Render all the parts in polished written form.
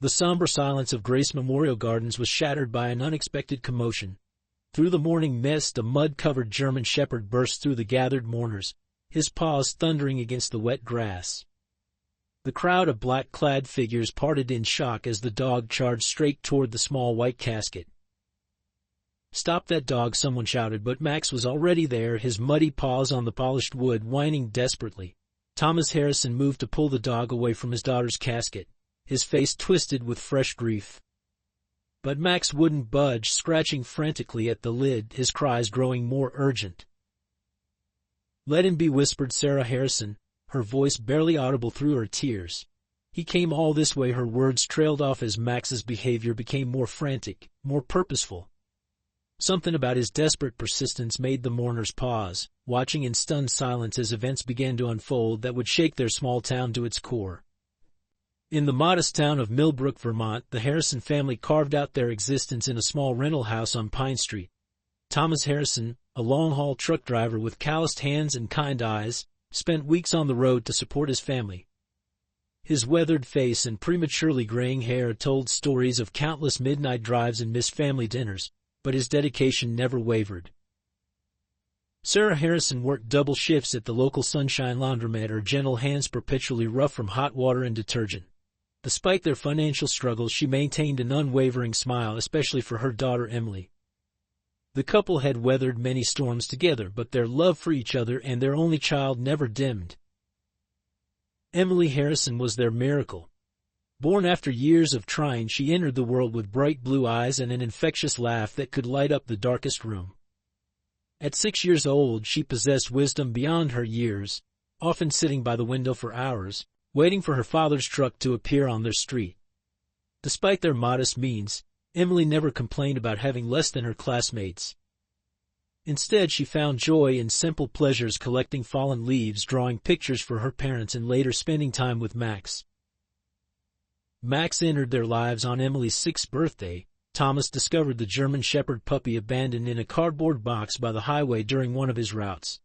The somber silence of Grace Memorial Gardens was shattered by an unexpected commotion. Through the morning mist, a mud-covered German shepherd burst through the gathered mourners, his paws thundering against the wet grass. The crowd of black-clad figures parted in shock as the dog charged straight toward the small white casket. "Stop that dog," someone shouted, but Max was already there, his muddy paws on the polished wood, whining desperately. Thomas Harrison moved to pull the dog away from his daughter's casket, his face twisted with fresh grief. But Max wouldn't budge, scratching frantically at the lid, his cries growing more urgent. "Let him be," whispered Sarah Harrison, her voice barely audible through her tears. "He came all this way." Her words trailed off as Max's behavior became more frantic, more purposeful. Something about his desperate persistence made the mourners pause, watching in stunned silence as events began to unfold that would shake their small town to its core. In the modest town of Millbrook, Vermont, the Harrison family carved out their existence in a small rental house on Pine Street. Thomas Harrison, a long-haul truck driver with calloused hands and kind eyes, spent weeks on the road to support his family. His weathered face and prematurely graying hair told stories of countless midnight drives and missed family dinners, but his dedication never wavered. Sarah Harrison worked double shifts at the local Sunshine Laundromat, her gentle hands perpetually rough from hot water and detergent. Despite their financial struggles, she maintained an unwavering smile, especially for her daughter Emily. The couple had weathered many storms together, but their love for each other and their only child never dimmed. Emily Harrison was their miracle. Born after years of trying, she entered the world with bright blue eyes and an infectious laugh that could light up the darkest room. At 6 years old, she possessed wisdom beyond her years, often sitting by the window for hours, waiting for her father's truck to appear on their street. Despite their modest means, Emily never complained about having less than her classmates. Instead, she found joy in simple pleasures, collecting fallen leaves, drawing pictures for her parents, and later spending time with Max. Max entered their lives on Emily's 6th birthday. Thomas discovered the German Shepherd puppy abandoned in a cardboard box by the highway during one of his routes.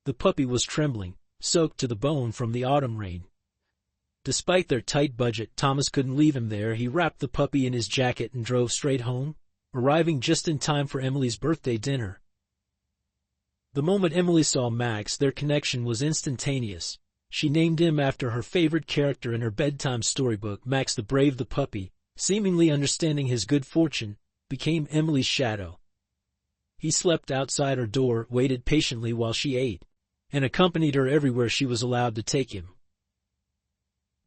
The puppy was trembling, soaked to the bone from the autumn rain. Despite their tight budget, Thomas couldn't leave him there. He wrapped the puppy in his jacket and drove straight home, arriving just in time for Emily's birthday dinner. The moment Emily saw Max, their connection was instantaneous. She named him after her favorite character in her bedtime storybook. Max the Brave, the puppy, seemingly understanding his good fortune, became Emily's shadow. He slept outside her door, waited patiently while she ate, and accompanied her everywhere she was allowed to take him.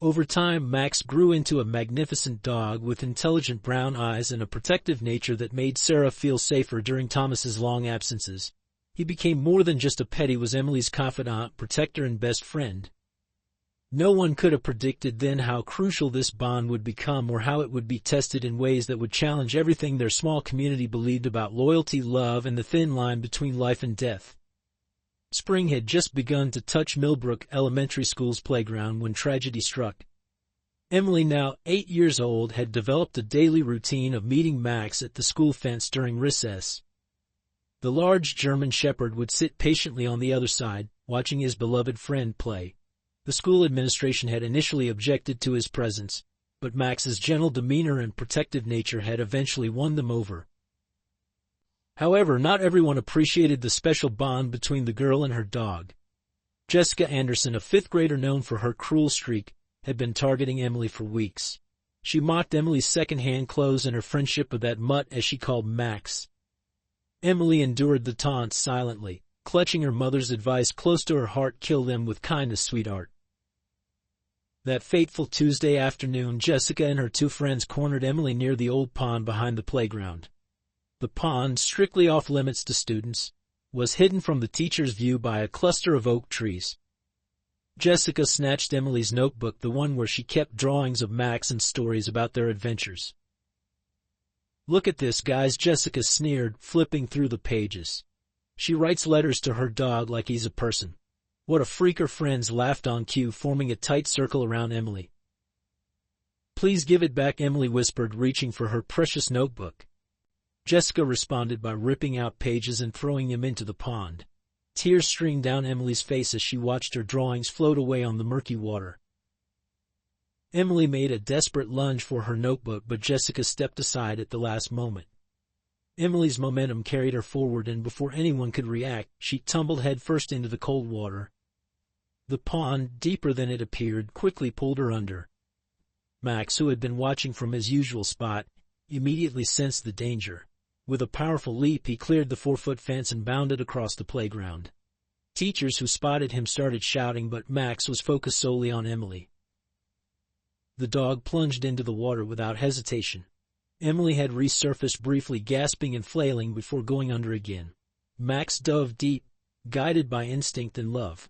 Over time, Max grew into a magnificent dog with intelligent brown eyes and a protective nature that made Sarah feel safer during Thomas's long absences. He became more than just a pet. He was Emily's confidant, protector, and best friend. No one could have predicted then how crucial this bond would become, or how it would be tested in ways that would challenge everything their small community believed about loyalty, love, and the thin line between life and death. Spring had just begun to touch Millbrook Elementary School's playground when tragedy struck. Emily, now 8 years old, had developed a daily routine of meeting Max at the school fence during recess. The large German Shepherd would sit patiently on the other side, watching his beloved friend play. The school administration had initially objected to his presence, but Max's gentle demeanor and protective nature had eventually won them over. However, not everyone appreciated the special bond between the girl and her dog. Jessica Anderson, a 5th grader known for her cruel streak, had been targeting Emily for weeks. She mocked Emily's second-hand clothes and her friendship with that mutt, as she called Max. Emily endured the taunts silently, clutching her mother's advice close to her heart: "Kill them with kindness, sweetheart." That fateful Tuesday afternoon, Jessica and her 2 friends cornered Emily near the old pond behind the playground. The pond, strictly off-limits to students, was hidden from the teacher's view by a cluster of oak trees. Jessica snatched Emily's notebook, the one where she kept drawings of Max and stories about their adventures. "Look at this, guys," Jessica sneered, flipping through the pages. "She writes letters to her dog like he's a person." "What a freak!" Her friends laughed on cue, forming a tight circle around Emily. "Please give it back," Emily whispered, reaching for her precious notebook. Jessica responded by ripping out pages and throwing them into the pond. Tears streamed down Emily's face as she watched her drawings float away on the murky water. Emily made a desperate lunge for her notebook, but Jessica stepped aside at the last moment. Emily's momentum carried her forward, and before anyone could react, she tumbled headfirst into the cold water. The pond, deeper than it appeared, quickly pulled her under. Max, who had been watching from his usual spot, immediately sensed the danger. With a powerful leap, he cleared the 4-foot fence and bounded across the playground. Teachers who spotted him started shouting, but Max was focused solely on Emily. The dog plunged into the water without hesitation. Emily had resurfaced briefly, gasping and flailing before going under again. Max dove deep, guided by instinct and love.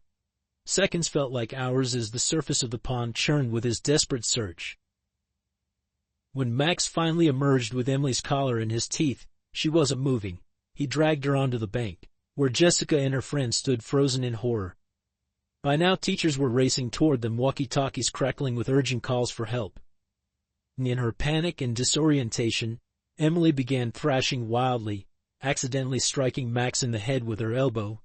Seconds felt like hours as the surface of the pond churned with his desperate search. When Max finally emerged with Emily's collar in his teeth, she wasn't moving. He dragged her onto the bank, where Jessica and her friend stood frozen in horror. By now teachers were racing toward them, walkie-talkies crackling with urgent calls for help. In her panic and disorientation, Emily began thrashing wildly, accidentally striking Max in the head with her elbow.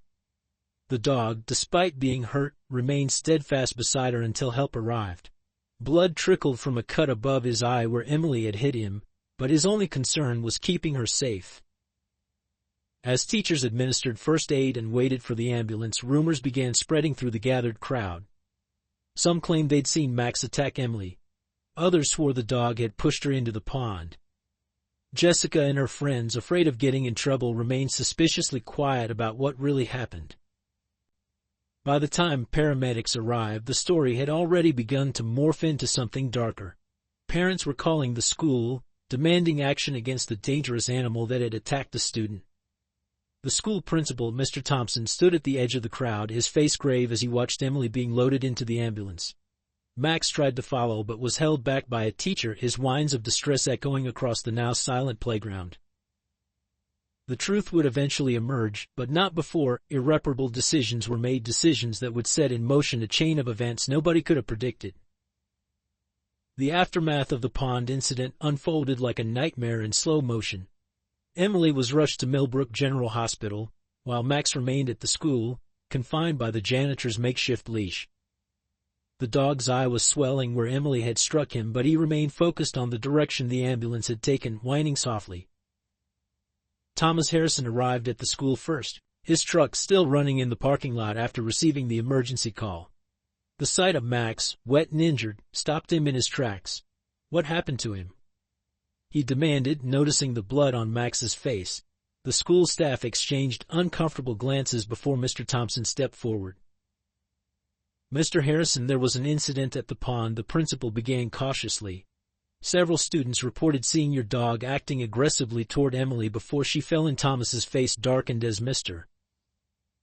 The dog, despite being hurt, remained steadfast beside her until help arrived. Blood trickled from a cut above his eye where Emily had hit him, but his only concern was keeping her safe. As teachers administered first aid and waited for the ambulance, rumors began spreading through the gathered crowd. Some claimed they'd seen Max attack Emily. Others swore the dog had pushed her into the pond. Jessica and her friends, afraid of getting in trouble, remained suspiciously quiet about what really happened. By the time paramedics arrived, the story had already begun to morph into something darker. Parents were calling the school, demanding action against the dangerous animal that had attacked the student. The school principal, Mr. Thompson, stood at the edge of the crowd, his face grave as he watched Emily being loaded into the ambulance. Max tried to follow but was held back by a teacher, his whines of distress echoing across the now silent playground. The truth would eventually emerge, but not before irreparable decisions were made, decisions that would set in motion a chain of events nobody could have predicted. The aftermath of the pond incident unfolded like a nightmare in slow motion. Emily was rushed to Millbrook General Hospital, while Max remained at the school, confined by the janitor's makeshift leash. The dog's eye was swelling where Emily had struck him, but he remained focused on the direction the ambulance had taken, whining softly. Thomas Harrison arrived at the school first, his truck still running in the parking lot after receiving the emergency call. The sight of Max, wet and injured, stopped him in his tracks. What happened to him? He demanded, noticing the blood on Max's face. The school staff exchanged uncomfortable glances before Mr. Thompson stepped forward. Mr. Harrison, there was an incident at the pond, the principal began cautiously. Several students reported seeing your dog acting aggressively toward Emily before she fell, and Thomas's face darkened as Mr.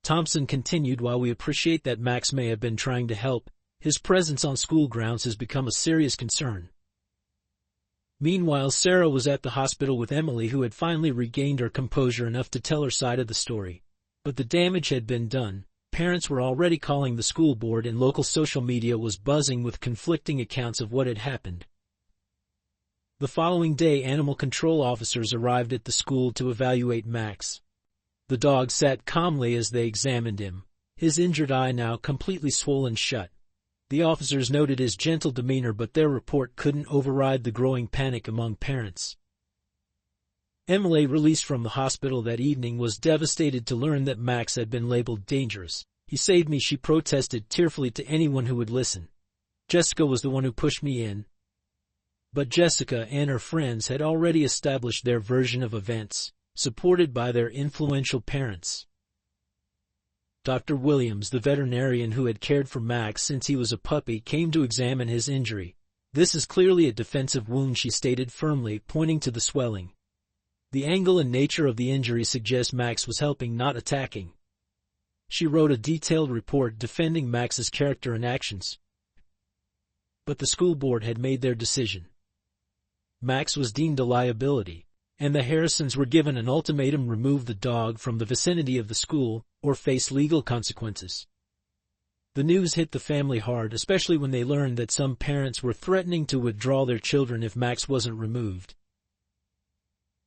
Thompson continued, while we appreciate that Max may have been trying to help, his presence on school grounds has become a serious concern. Meanwhile, Sarah was at the hospital with Emily, who had finally regained her composure enough to tell her side of the story. But the damage had been done. Parents were already calling the school board, and local social media was buzzing with conflicting accounts of what had happened. The following day, animal control officers arrived at the school to evaluate Max. The dog sat calmly as they examined him, his injured eye now completely swollen shut. The officers noted his gentle demeanor, but their report couldn't override the growing panic among parents. Emily, released from the hospital that evening, was devastated to learn that Max had been labeled dangerous. "He saved me," she protested tearfully to anyone who would listen. "Jessica was the one who pushed me in." But Jessica and her friends had already established their version of events, supported by their influential parents. Dr. Williams, the veterinarian who had cared for Max since he was a puppy, came to examine his injury. "This is clearly a defensive wound," she stated firmly, pointing to the swelling. "The angle and nature of the injury suggest Max was helping, not attacking." She wrote a detailed report defending Max's character and actions. But the school board had made their decision. Max was deemed a liability, and the Harrisons were given an ultimatum: remove the dog from the vicinity of the school or face legal consequences. The news hit the family hard, especially when they learned that some parents were threatening to withdraw their children if Max wasn't removed.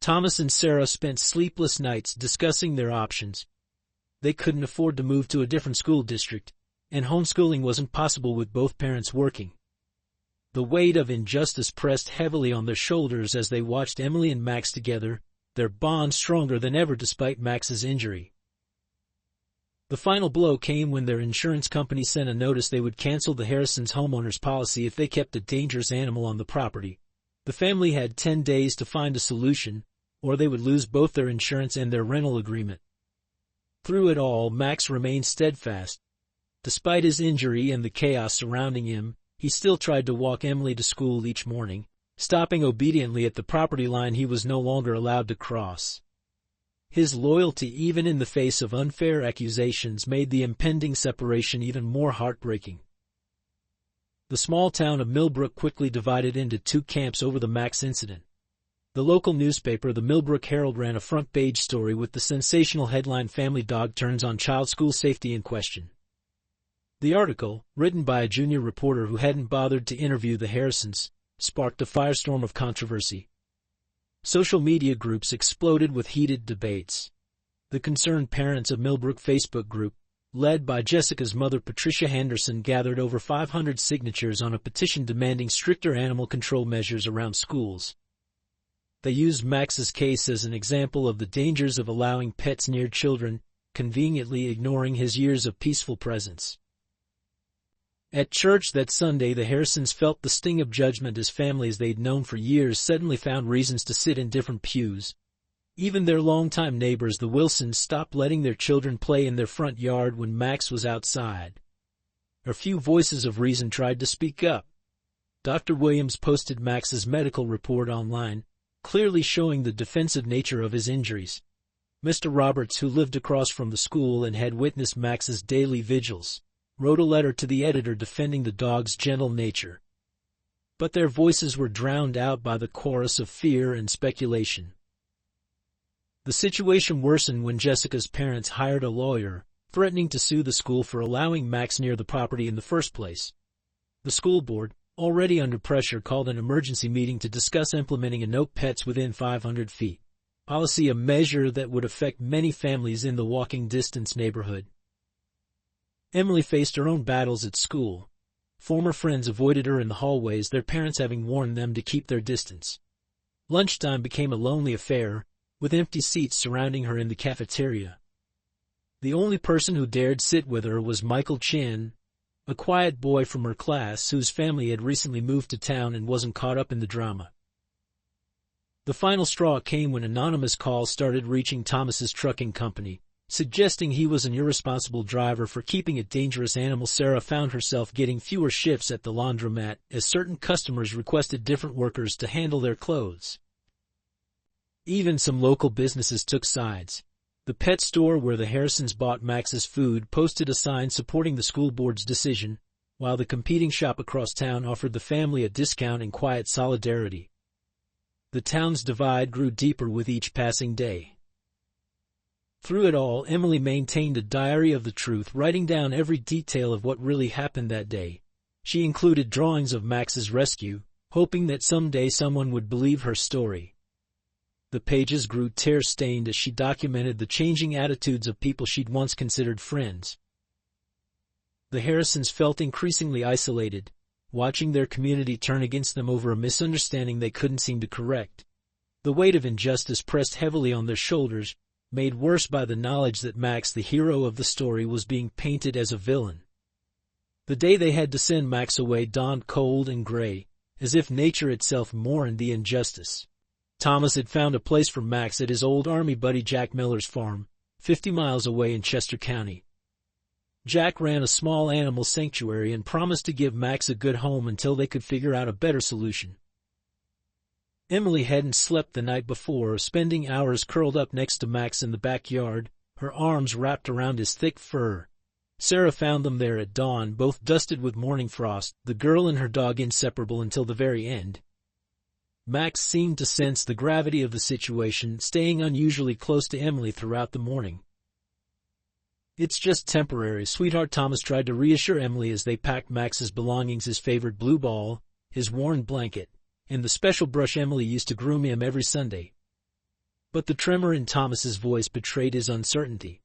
Thomas and Sarah spent sleepless nights discussing their options. They couldn't afford to move to a different school district, and homeschooling wasn't possible with both parents working. The weight of injustice pressed heavily on their shoulders as they watched Emily and Max together, their bond stronger than ever despite Max's injury. The final blow came when their insurance company sent a notice they would cancel the Harrisons' homeowner's policy if they kept a dangerous animal on the property. The family had 10 days to find a solution, or they would lose both their insurance and their rental agreement. Through it all, Max remained steadfast. Despite his injury and the chaos surrounding him, he still tried to walk Emily to school each morning, stopping obediently at the property line he was no longer allowed to cross. His loyalty, even in the face of unfair accusations, made the impending separation even more heartbreaking. The small town of Millbrook quickly divided into two camps over the Max incident. The local newspaper, the Millbrook Herald, ran a front-page story with the sensational headline, "Family Dog Turns on Child School Safety in Question." The article, written by a junior reporter who hadn't bothered to interview the Harrisons, sparked a firestorm of controversy. Social media groups exploded with heated debates. The Concerned Parents of Millbrook Facebook group, led by Jessica's mother Patricia Henderson, gathered over 500 signatures on a petition demanding stricter animal control measures around schools. They used Max's case as an example of the dangers of allowing pets near children, conveniently ignoring his years of peaceful presence. At church that Sunday, the Harrisons felt the sting of judgment as families they'd known for years suddenly found reasons to sit in different pews. Even their longtime neighbors, the Wilsons, stopped letting their children play in their front yard when Max was outside. A few voices of reason tried to speak up. Dr. Williams posted Max's medical report online, clearly showing the defensive nature of his injuries. Mr. Roberts, who lived across from the school and had witnessed Max's daily vigils, wrote a letter to the editor defending the dog's gentle nature. But their voices were drowned out by the chorus of fear and speculation. The situation worsened when Jessica's parents hired a lawyer, threatening to sue the school for allowing Max near the property in the first place. The school board, already under pressure, called an emergency meeting to discuss implementing a no pets within 500 feet policy, a measure that would affect many families in the walking distance neighborhood. Emily faced her own battles at school. Former friends avoided her in the hallways, their parents having warned them to keep their distance. Lunchtime became a lonely affair, with empty seats surrounding her in the cafeteria. The only person who dared sit with her was Michael Chin, a quiet boy from her class whose family had recently moved to town and wasn't caught up in the drama. The final straw came when anonymous calls started reaching Thomas's trucking company, suggesting he was an irresponsible driver for keeping a dangerous animal. Sarah found herself getting fewer shifts at the laundromat as certain customers requested different workers to handle their clothes. Even some local businesses took sides. The pet store where the Harrisons bought Max's food posted a sign supporting the school board's decision, while the competing shop across town offered the family a discount in quiet solidarity. The town's divide grew deeper with each passing day. Through it all, Emily maintained a diary of the truth, writing down every detail of what really happened that day. She included drawings of Max's rescue, hoping that someday someone would believe her story. The pages grew tear-stained as she documented the changing attitudes of people she'd once considered friends. The Harrisons felt increasingly isolated, watching their community turn against them over a misunderstanding they couldn't seem to correct. The weight of injustice pressed heavily on their shoulders, made worse by the knowledge that Max, the hero of the story, was being painted as a villain. The day they had to send Max away dawned cold and gray, as if nature itself mourned the injustice. Thomas had found a place for Max at his old Army buddy Jack Miller's farm, 50 miles away in Chester County. Jack ran a small animal sanctuary and promised to give Max a good home until they could figure out a better solution. Emily hadn't slept the night before, spending hours curled up next to Max in the backyard, her arms wrapped around his thick fur. Sarah found them there at dawn, both dusted with morning frost, the girl and her dog inseparable until the very end. Max seemed to sense the gravity of the situation, staying unusually close to Emily throughout the morning. "It's just temporary, sweetheart," Thomas tried to reassure Emily as they packed Max's belongings, his favorite blue ball, his worn blanket, and the special brush Emily used to groom him every Sunday. But the tremor in Thomas's voice betrayed his uncertainty.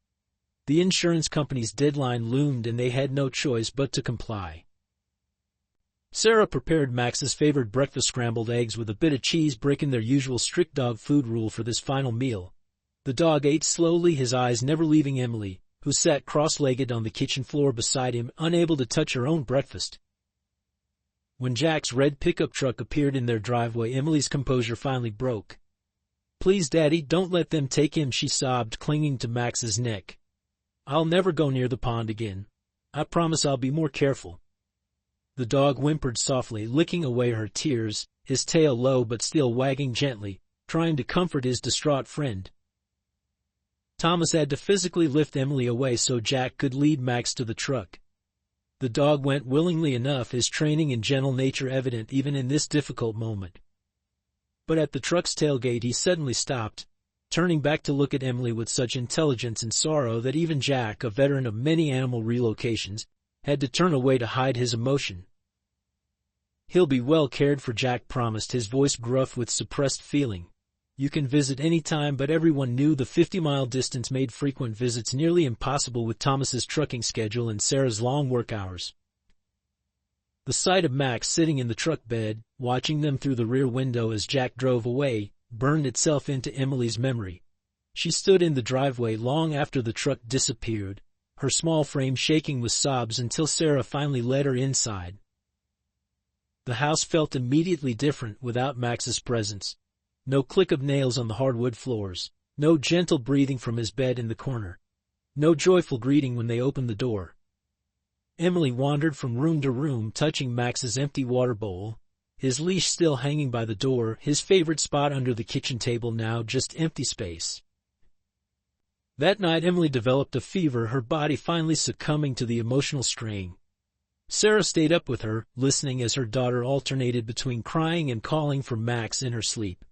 The insurance company's deadline loomed and they had no choice but to comply. Sarah prepared Max's favorite breakfast, scrambled eggs with a bit of cheese, breaking their usual strict dog food rule for this final meal. The dog ate slowly, his eyes never leaving Emily, who sat cross-legged on the kitchen floor beside him, unable to touch her own breakfast. When Jack's red pickup truck appeared in their driveway, Emily's composure finally broke. "Please, Daddy, don't let them take him," she sobbed, clinging to Max's neck. "I'll never go near the pond again. I promise I'll be more careful." The dog whimpered softly, licking away her tears, his tail low but still wagging gently, trying to comfort his distraught friend. Thomas had to physically lift Emily away so Jack could lead Max to the truck. The dog went willingly enough, his training and gentle nature evident even in this difficult moment. But at the truck's tailgate he suddenly stopped, turning back to look at Emily with such intelligence and sorrow that even Jack, a veteran of many animal relocations, had to turn away to hide his emotion. "He'll be well cared for," Jack promised, his voice gruff with suppressed feeling. "You can visit any time," but everyone knew the 50-mile distance made frequent visits nearly impossible with Thomas's trucking schedule and Sarah's long work hours. The sight of Max sitting in the truck bed, watching them through the rear window as Jack drove away, burned itself into Emily's memory. She stood in the driveway long after the truck disappeared, her small frame shaking with sobs until Sarah finally led her inside. The house felt immediately different without Max's presence. No click of nails on the hardwood floors, no gentle breathing from his bed in the corner, no joyful greeting when they opened the door. Emily wandered from room to room, touching Max's empty water bowl, his leash still hanging by the door, his favorite spot under the kitchen table now just empty space. That night Emily developed a fever, her body finally succumbing to the emotional strain. Sarah stayed up with her, listening as her daughter alternated between crying and calling for Max in her sleep.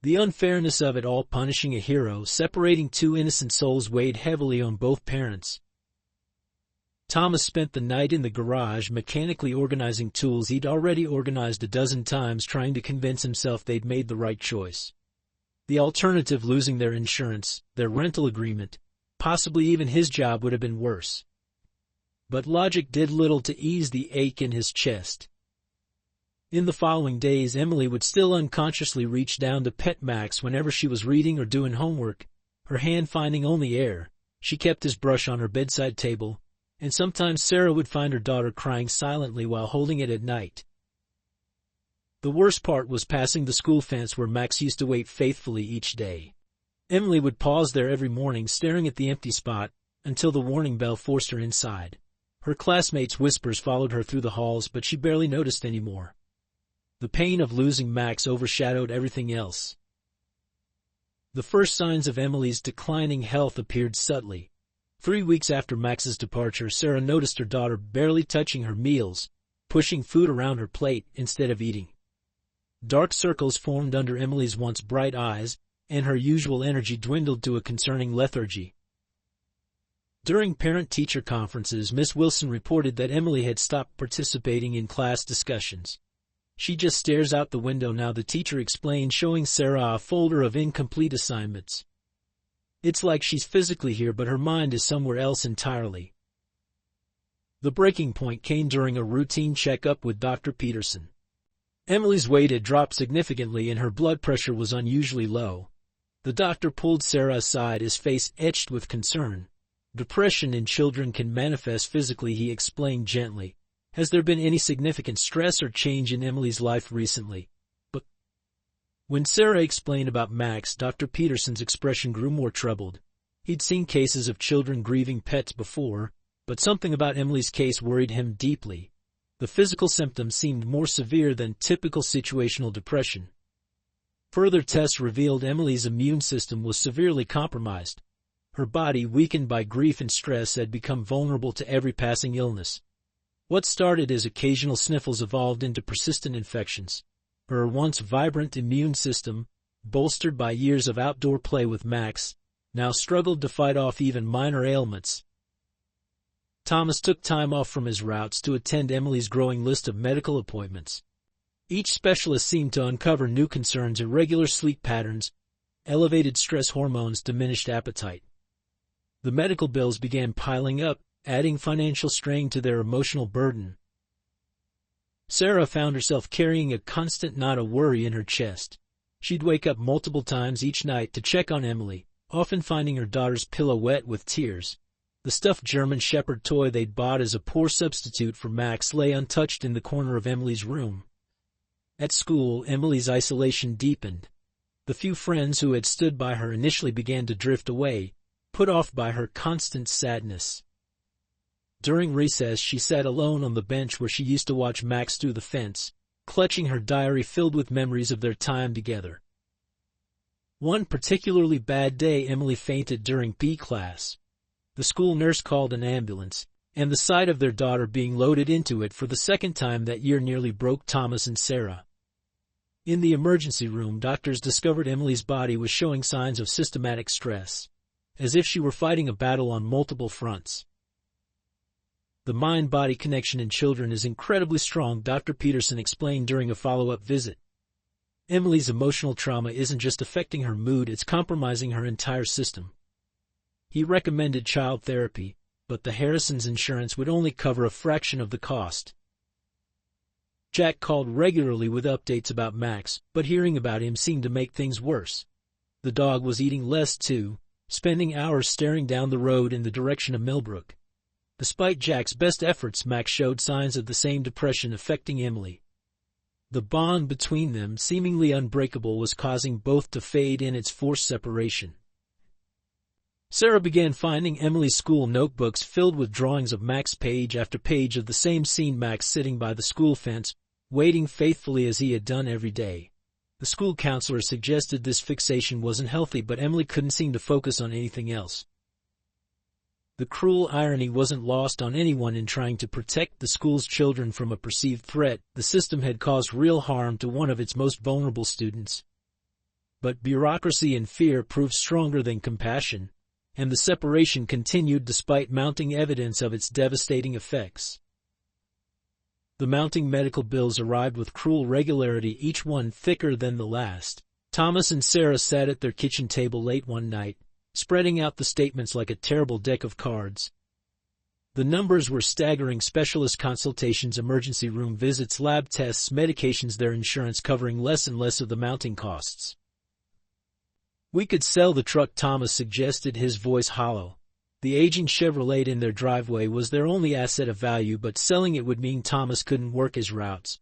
The unfairness of it all, punishing a hero, separating two innocent souls, weighed heavily on both parents. Thomas spent the night in the garage mechanically organizing tools he'd already organized a dozen times, trying to convince himself they'd made the right choice. The alternative, losing their insurance, their rental agreement, possibly even his job, would have been worse. But logic did little to ease the ache in his chest. In the following days, Emily would still unconsciously reach down to pet Max whenever she was reading or doing homework, her hand finding only air. She kept his brush on her bedside table, and sometimes Sarah would find her daughter crying silently while holding it at night. The worst part was passing the school fence where Max used to wait faithfully each day. Emily would pause there every morning, staring at the empty spot, until the warning bell forced her inside. Her classmates' whispers followed her through the halls, but she barely noticed anymore. The pain of losing Max overshadowed everything else. The first signs of Emily's declining health appeared subtly. 3 weeks after Max's departure, Sarah noticed her daughter barely touching her meals, pushing food around her plate instead of eating. Dark circles formed under Emily's once bright eyes, and her usual energy dwindled to a concerning lethargy. During parent-teacher conferences, Miss Wilson reported that Emily had stopped participating in class discussions. "She just stares out the window now," the teacher explained, showing Sarah a folder of incomplete assignments. "It's like she's physically here, but her mind is somewhere else entirely." The breaking point came during a routine checkup with Dr. Peterson. Emily's weight had dropped significantly and her blood pressure was unusually low. The doctor pulled Sarah aside, his face etched with concern. "Depression in children can manifest physically," he explained gently. "Has there been any significant stress or change in Emily's life recently?" But when Sarah explained about Max, Dr. Peterson's expression grew more troubled. He'd seen cases of children grieving pets before, but something about Emily's case worried him deeply. The physical symptoms seemed more severe than typical situational depression. Further tests revealed Emily's immune system was severely compromised. Her body, weakened by grief and stress, had become vulnerable to every passing illness. What started as occasional sniffles evolved into persistent infections. Her once vibrant immune system, bolstered by years of outdoor play with Max, now struggled to fight off even minor ailments. Thomas took time off from his routes to attend Emily's growing list of medical appointments. Each specialist seemed to uncover new concerns: irregular sleep patterns, elevated stress hormones, diminished appetite. The medical bills began piling up, adding financial strain to their emotional burden. Sarah found herself carrying a constant knot of worry in her chest. She'd wake up multiple times each night to check on Emily, often finding her daughter's pillow wet with tears. The stuffed German Shepherd toy they'd bought as a poor substitute for Max lay untouched in the corner of Emily's room. At school, Emily's isolation deepened. The few friends who had stood by her initially began to drift away, put off by her constant sadness. During recess, she sat alone on the bench where she used to watch Max through the fence, clutching her diary filled with memories of their time together. One particularly bad day, Emily fainted during PE class. The school nurse called an ambulance, and the sight of their daughter being loaded into it for the second time that year nearly broke Thomas and Sarah. In the emergency room, doctors discovered Emily's body was showing signs of systematic stress, as if she were fighting a battle on multiple fronts. The mind-body connection in children is incredibly strong, Dr. Peterson explained during a follow-up visit. Emily's emotional trauma isn't just affecting her mood, it's compromising her entire system. He recommended child therapy, but the Harrisons' insurance would only cover a fraction of the cost. Jack called regularly with updates about Max, but hearing about him seemed to make things worse. The dog was eating less too, spending hours staring down the road in the direction of Millbrook. Despite Jack's best efforts, Max showed signs of the same depression affecting Emily. The bond between them, seemingly unbreakable, was causing both to fade in its forced separation. Sarah began finding Emily's school notebooks filled with drawings of Max, page after page of the same scene: Max sitting by the school fence, waiting faithfully as he had done every day. The school counselor suggested this fixation wasn't healthy, but Emily couldn't seem to focus on anything else. The cruel irony wasn't lost on anyone. In trying to protect the school's children from a perceived threat, the system had caused real harm to one of its most vulnerable students. But bureaucracy and fear proved stronger than compassion, and the separation continued despite mounting evidence of its devastating effects. The mounting medical bills arrived with cruel regularity, each one thicker than the last. Thomas and Sarah sat at their kitchen table late one night, spreading out the statements like a terrible deck of cards. The numbers were staggering: specialist consultations, emergency room visits, lab tests, medications, their insurance covering less and less of the mounting costs. "We could sell the truck," Thomas suggested, his voice hollow. The aging Chevrolet in their driveway was their only asset of value, but selling it would mean Thomas couldn't work his routes.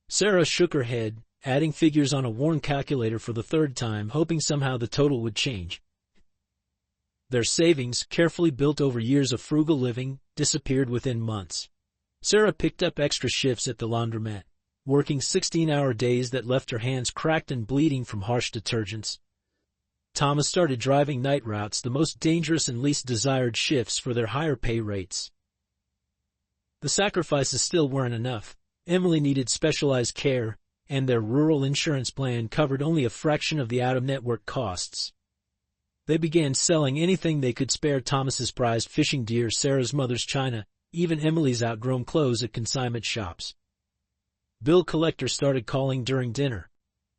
Sarah shook her head, adding figures on a worn calculator for the third time, hoping somehow the total would change. Their savings, carefully built over years of frugal living, disappeared within months. Sarah picked up extra shifts at the laundromat, working 16-hour days that left her hands cracked and bleeding from harsh detergents. Thomas started driving night routes, the most dangerous and least desired shifts, for their higher pay rates. The sacrifices still weren't enough. Emily needed specialized care, and their rural insurance plan covered only a fraction of the out-of-network costs. They began selling anything they could spare: Thomas's prized fishing gear, Sarah's mother's china, even Emily's outgrown clothes at consignment shops. Bill collectors started calling during dinner.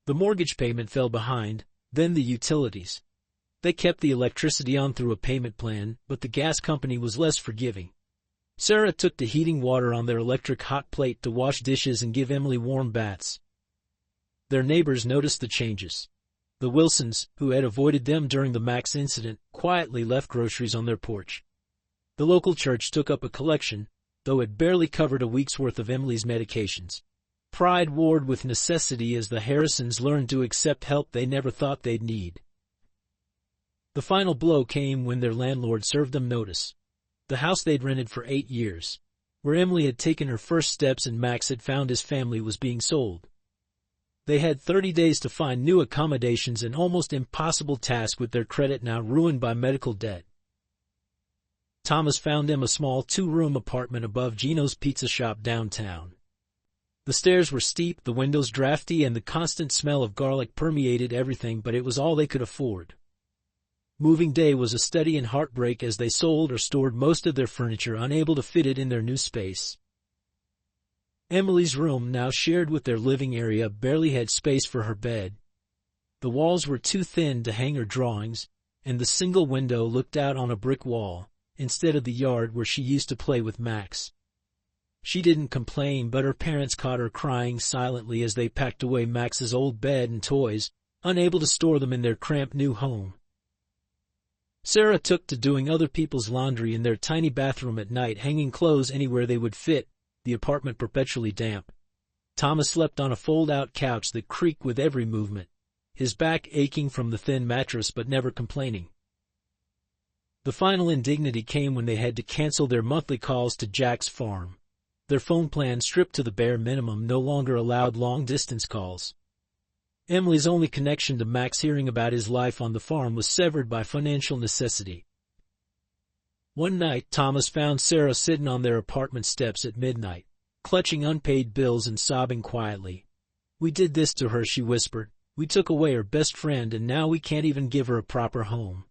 The mortgage payment fell behind, then the utilities. They kept the electricity on through a payment plan, but the gas company was less forgiving. Sarah took to heating water on their electric hot plate to wash dishes and give Emily warm baths. Their neighbors noticed the changes. The Wilsons, who had avoided them during the Max incident, quietly left groceries on their porch. The local church took up a collection, though it barely covered a week's worth of Emily's medications. Pride warred with necessity as the Harrisons learned to accept help they never thought they'd need. The final blow came when their landlord served them notice. The house they'd rented for 8 years, where Emily had taken her first steps and Max had found his family, was being sold. They had 30 days to find new accommodations, an almost impossible task with their credit now ruined by medical debt. Thomas found them a small 2-room apartment above Gino's Pizza Shop downtown. The stairs were steep, the windows drafty, and the constant smell of garlic permeated everything, but it was all they could afford. Moving day was a study in heartbreak as they sold or stored most of their furniture, unable to fit it in their new space. Emily's room, now shared with their living area, barely had space for her bed. The walls were too thin to hang her drawings, and the single window looked out on a brick wall, instead of the yard where she used to play with Max. She didn't complain, but her parents caught her crying silently as they packed away Max's old bed and toys, unable to store them in their cramped new home. Sarah took to doing other people's laundry in their tiny bathroom at night, hanging clothes anywhere they would fit, the apartment perpetually damp. Thomas slept on a fold-out couch that creaked with every movement, his back aching from the thin mattress but never complaining. The final indignity came when they had to cancel their monthly calls to Jack's farm. Their phone plan, stripped to the bare minimum, no longer allowed long-distance calls. Emily's only connection to Max hearing about his life on the farm was severed by financial necessity. One night, Thomas found Sarah sitting on their apartment steps at midnight, clutching unpaid bills and sobbing quietly. "We did this to her," she whispered. "We took away her best friend, and now we can't even give her a proper home."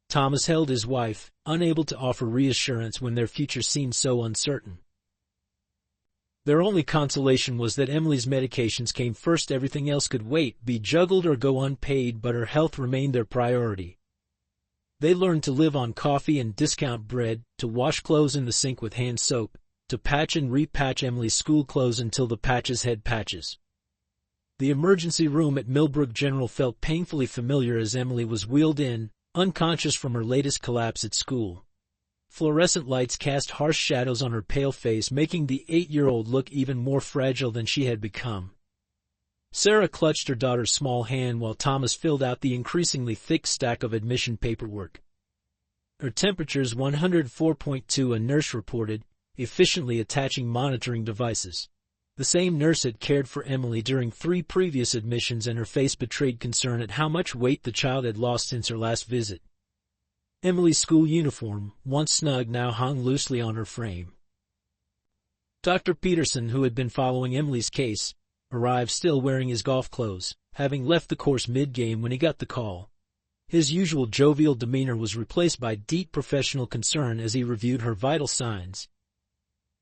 Thomas held his wife, unable to offer reassurance when their future seemed so uncertain. Their only consolation was that Emily's medications came first. Everything else could wait, be juggled or go unpaid, but her health remained their priority. They learned to live on coffee and discount bread, to wash clothes in the sink with hand soap, to patch and repatch Emily's school clothes until the patches had patches. The emergency room at Millbrook General felt painfully familiar as Emily was wheeled in, unconscious from her latest collapse at school. Fluorescent lights cast harsh shadows on her pale face, making the 8-year-old look even more fragile than she had become. Sarah clutched her daughter's small hand while Thomas filled out the increasingly thick stack of admission paperwork. Her temperature's 104.2, a nurse reported, efficiently attaching monitoring devices. The same nurse had cared for Emily during 3 previous admissions, and her face betrayed concern at how much weight the child had lost since her last visit. Emily's school uniform, once snug, now hung loosely on her frame. Dr. Peterson, who had been following Emily's case, arrived still wearing his golf clothes, having left the course mid-game when he got the call. His usual jovial demeanor was replaced by deep professional concern as he reviewed her vital signs.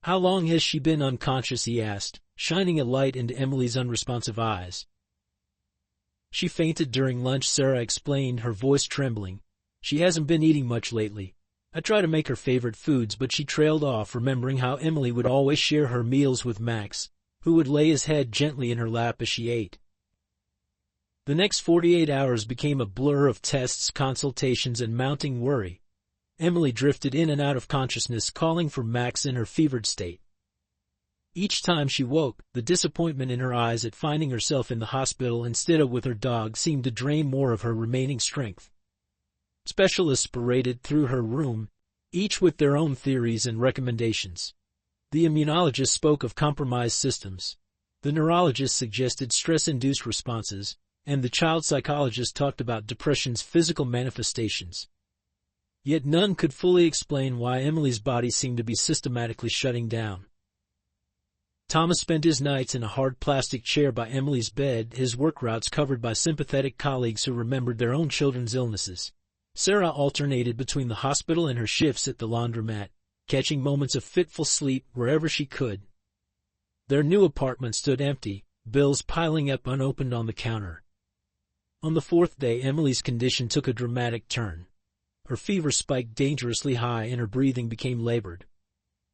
"How long has she been unconscious?" he asked, shining a light into Emily's unresponsive eyes. "She fainted during lunch," Sarah explained, her voice trembling. "She hasn't been eating much lately. I tried to make her favorite foods, but she trailed off, remembering how Emily would always share her meals with Max, who would lay his head gently in her lap as she ate." The next 48 hours became a blur of tests, consultations, and mounting worry. Emily drifted in and out of consciousness, calling for Max in her fevered state. Each time she woke, the disappointment in her eyes at finding herself in the hospital instead of with her dog seemed to drain more of her remaining strength. Specialists paraded through her room, each with their own theories and recommendations. The immunologist spoke of compromised systems. The neurologist suggested stress-induced responses, and the child psychologist talked about depression's physical manifestations. Yet none could fully explain why Emily's body seemed to be systematically shutting down. Thomas spent his nights in a hard plastic chair by Emily's bed, his work routes covered by sympathetic colleagues who remembered their own children's illnesses. Sarah alternated between the hospital and her shifts at the laundromat, catching moments of fitful sleep wherever she could. Their new apartment stood empty, bills piling up unopened on the counter. On the 4th day, Emily's condition took a dramatic turn. Her fever spiked dangerously high and her breathing became labored.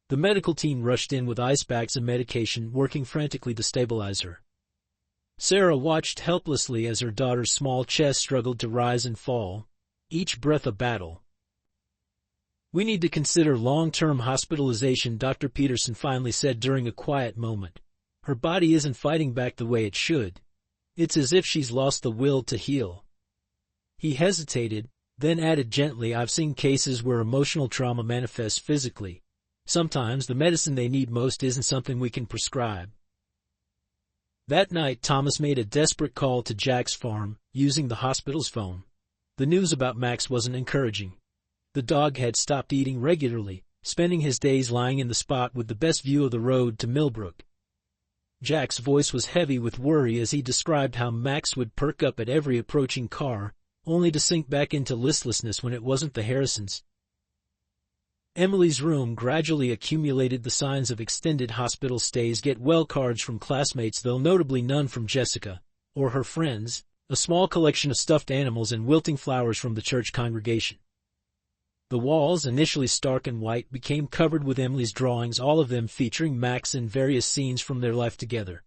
The medical team rushed in with ice bags and medication, working frantically to stabilize her. Sarah watched helplessly as her daughter's small chest struggled to rise and fall, each breath a battle. "We need to consider long-term hospitalization," Dr. Peterson finally said during a quiet moment. "Her body isn't fighting back the way it should. It's as if she's lost the will to heal." He hesitated, then added gently, "I've seen cases where emotional trauma manifests physically. Sometimes the medicine they need most isn't something we can prescribe." That night, Thomas made a desperate call to Jack's farm, using the hospital's phone. The news about Max wasn't encouraging. The dog had stopped eating regularly, spending his days lying in the spot with the best view of the road to Millbrook. Jack's voice was heavy with worry as he described how Max would perk up at every approaching car, only to sink back into listlessness when it wasn't the Harrisons. Emily's room gradually accumulated the signs of extended hospital stays, get well cards from classmates, though notably none from Jessica or her friends, a small collection of stuffed animals and wilting flowers from the church congregation. The walls, initially stark and white, became covered with Emily's drawings, all of them featuring Max in various scenes from their life together.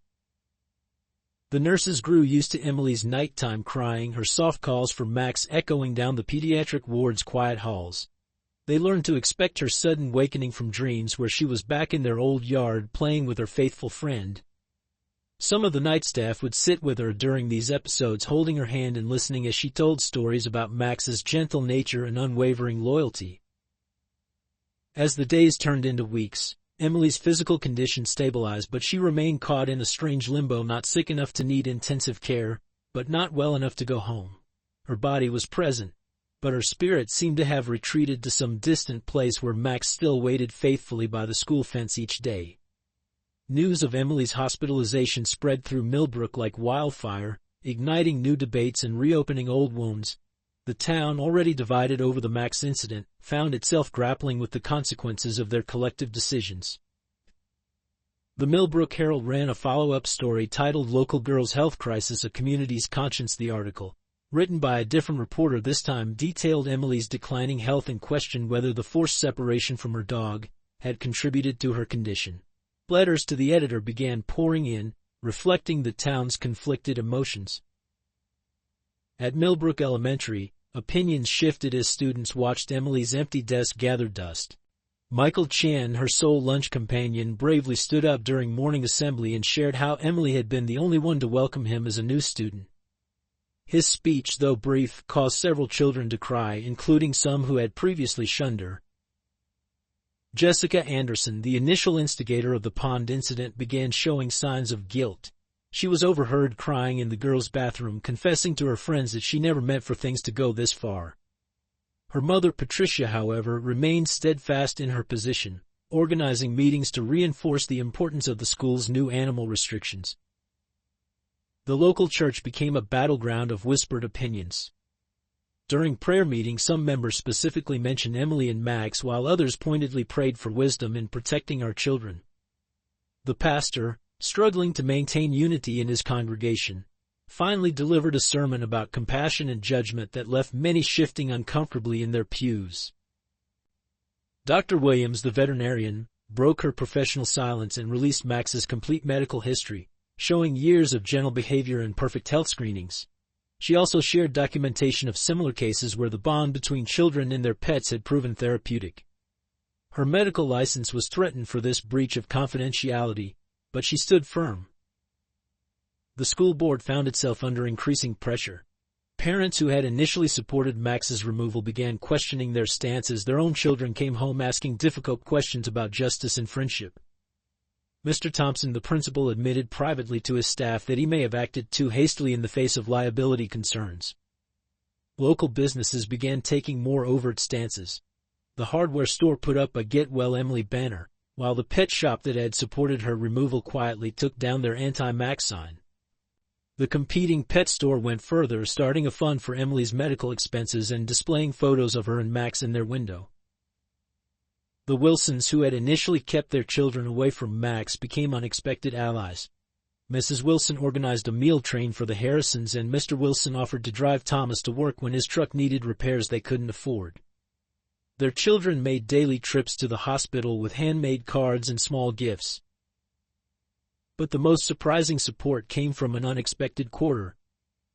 The nurses grew used to Emily's nighttime crying, her soft calls for Max echoing down the pediatric ward's quiet halls. They learned to expect her sudden wakening from dreams where she was back in their old yard playing with her faithful friend. Some of the night staff would sit with her during these episodes, holding her hand and listening as she told stories about Max's gentle nature and unwavering loyalty. As the days turned into weeks, Emily's physical condition stabilized, but she remained caught in a strange limbo, not sick enough to need intensive care, but not well enough to go home. Her body was present, but her spirit seemed to have retreated to some distant place where Max still waited faithfully by the school fence each day. News of Emily's hospitalization spread through Millbrook like wildfire, igniting new debates and reopening old wounds. The town, already divided over the Max incident, found itself grappling with the consequences of their collective decisions. The Millbrook Herald ran a follow-up story titled "Local Girls' Health Crisis: A Community's Conscience." The article, written by a different reporter this time, detailed Emily's declining health and questioned whether the forced separation from her dog had contributed to her condition. Letters to the editor began pouring in, reflecting the town's conflicted emotions. At Millbrook Elementary, opinions shifted as students watched Emily's empty desk gather dust. Michael Chan, her sole lunch companion, bravely stood up during morning assembly and shared how Emily had been the only one to welcome him as a new student. His speech, though brief, caused several children to cry, including some who had previously shunned her. Jessica Anderson, the initial instigator of the pond incident, began showing signs of guilt. She was overheard crying in the girls' bathroom, confessing to her friends that she never meant for things to go this far. Her mother, Patricia, however, remained steadfast in her position, organizing meetings to reinforce the importance of the school's new animal restrictions. The local church became a battleground of whispered opinions. During prayer meetings, some members specifically mentioned Emily and Max, while others pointedly prayed for wisdom in protecting our children. The pastor, struggling to maintain unity in his congregation, finally delivered a sermon about compassion and judgment that left many shifting uncomfortably in their pews. Dr. Williams, the veterinarian, broke her professional silence and released Max's complete medical history, showing years of gentle behavior and perfect health screenings. She also shared documentation of similar cases where the bond between children and their pets had proven therapeutic. Her medical license was threatened for this breach of confidentiality, but she stood firm. The school board found itself under increasing pressure. Parents who had initially supported Max's removal began questioning their stance as their own children came home asking difficult questions about justice and friendship. Mr. Thompson, the principal, admitted privately to his staff that he may have acted too hastily in the face of liability concerns. Local businesses began taking more overt stances. The hardware store put up a "Get Well Emily" banner, while the pet shop that had supported her removal quietly took down their anti-Max sign. The competing pet store went further, starting a fund for Emily's medical expenses and displaying photos of her and Max in their window. The Wilsons, who had initially kept their children away from Max, became unexpected allies. Mrs. Wilson organized a meal train for the Harrisons, and Mr. Wilson offered to drive Thomas to work when his truck needed repairs they couldn't afford. Their children made daily trips to the hospital with handmade cards and small gifts. But the most surprising support came from an unexpected quarter.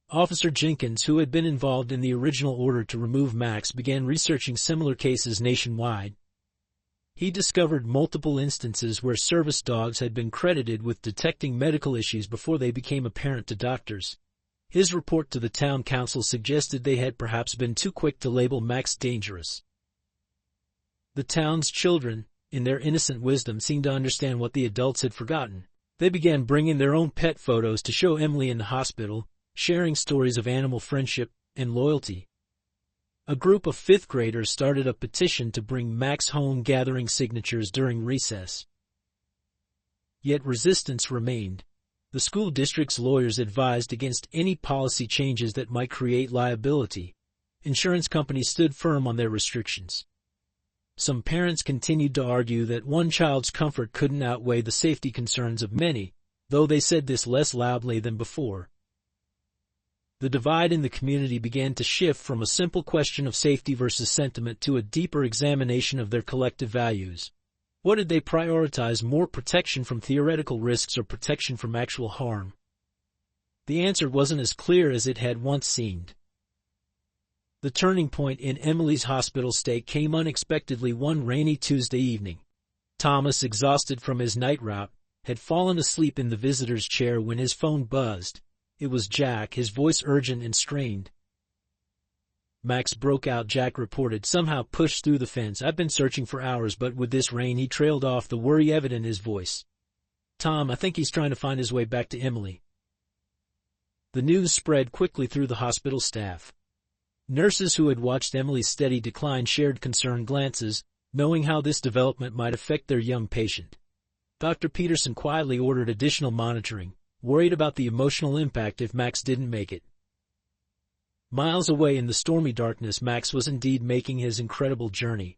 Officer Jenkins, who had been involved in the original order to remove Max, began researching similar cases nationwide. He discovered multiple instances where service dogs had been credited with detecting medical issues before they became apparent to doctors. His report to the town council suggested they had perhaps been too quick to label Max dangerous. The town's children, in their innocent wisdom, seemed to understand what the adults had forgotten. They began bringing their own pet photos to show Emily in the hospital, sharing stories of animal friendship and loyalty. A group of fifth graders started a petition to bring Max home, gathering signatures during recess. Yet resistance remained. The school district's lawyers advised against any policy changes that might create liability. Insurance companies stood firm on their restrictions. Some parents continued to argue that one child's comfort couldn't outweigh the safety concerns of many, though they said this less loudly than before. The divide in the community began to shift from a simple question of safety versus sentiment to a deeper examination of their collective values. What did they prioritize more, protection from theoretical risks or protection from actual harm? The answer wasn't as clear as it had once seemed. The turning point in Emily's hospital stay came unexpectedly one rainy Tuesday evening. Thomas, exhausted from his night route, had fallen asleep in the visitor's chair when his phone buzzed. It was Jack, his voice urgent and strained. Max broke out, Jack reported, somehow pushed through the fence. I've been searching for hours, but with this rain, he trailed off, the worry evident in his voice. Tom, I think he's trying to find his way back to Emily. The news spread quickly through the hospital staff. Nurses who had watched Emily's steady decline shared concerned glances, knowing how this development might affect their young patient. Dr. Peterson quietly ordered additional monitoring, worried about the emotional impact if Max didn't make it. Miles away in the stormy darkness, Max was indeed making his incredible journey.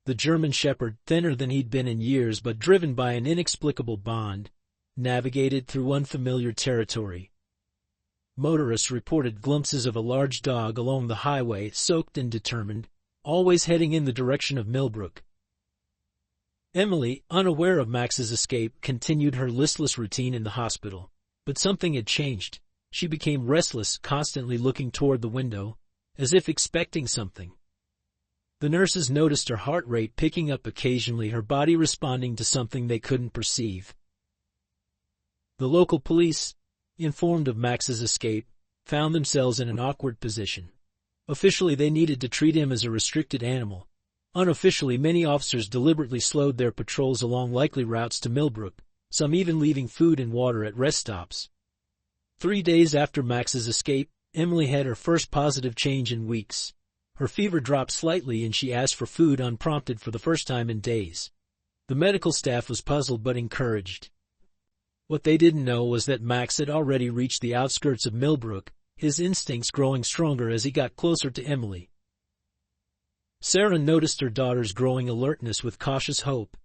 The German Shepherd, thinner than he'd been in years but driven by an inexplicable bond, navigated through unfamiliar territory. Motorists reported glimpses of a large dog along the highway, soaked and determined, always heading in the direction of Millbrook. Emily, unaware of Max's escape, continued her listless routine in the hospital. But something had changed. She became restless, constantly looking toward the window, as if expecting something. The nurses noticed her heart rate picking up occasionally, her body responding to something they couldn't perceive. The local police, informed of Max's escape, found themselves in an awkward position. Officially, they needed to treat him as a restricted animal. Unofficially, many officers deliberately slowed their patrols along likely routes to Millbrook, some even leaving food and water at rest stops. 3 days after Max's escape, Emily had her first positive change in weeks. Her fever dropped slightly and she asked for food unprompted for the first time in days. The medical staff was puzzled but encouraged. What they didn't know was that Max had already reached the outskirts of Millbrook, his instincts growing stronger as he got closer to Emily. Sarah noticed her daughter's growing alertness with cautious hope.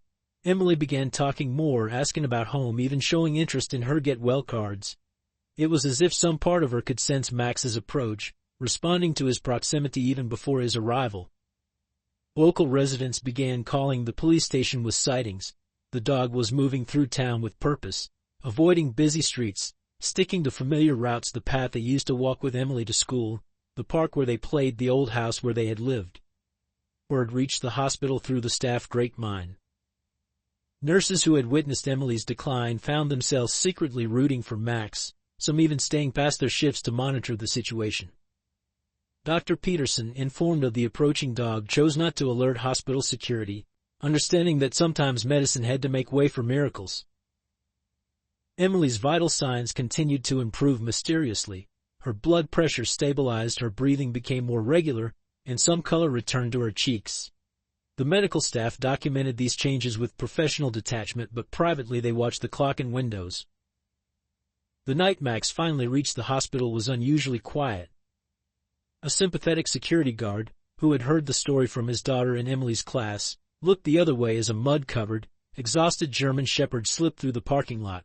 Emily began talking more, asking about home, even showing interest in her get-well cards. It was as if some part of her could sense Max's approach, responding to his proximity even before his arrival. Local residents began calling the police station with sightings. The dog was moving through town with purpose, avoiding busy streets, sticking to familiar routes, the path they used to walk with Emily to school, the park where they played, the old house where they had lived. Word reached the hospital through the staff grapevine. Nurses who had witnessed Emily's decline found themselves secretly rooting for Max, some even staying past their shifts to monitor the situation. Dr. Peterson, informed of the approaching dog, chose not to alert hospital security, understanding that sometimes medicine had to make way for miracles. Emily's vital signs continued to improve mysteriously. Her blood pressure stabilized, her breathing became more regular, and some color returned to her cheeks. The medical staff documented these changes with professional detachment, but privately they watched the clock and windows. The night Max finally reached the hospital was unusually quiet. A sympathetic security guard, who had heard the story from his daughter in Emily's class, looked the other way as a mud-covered, exhausted German Shepherd slipped through the parking lot.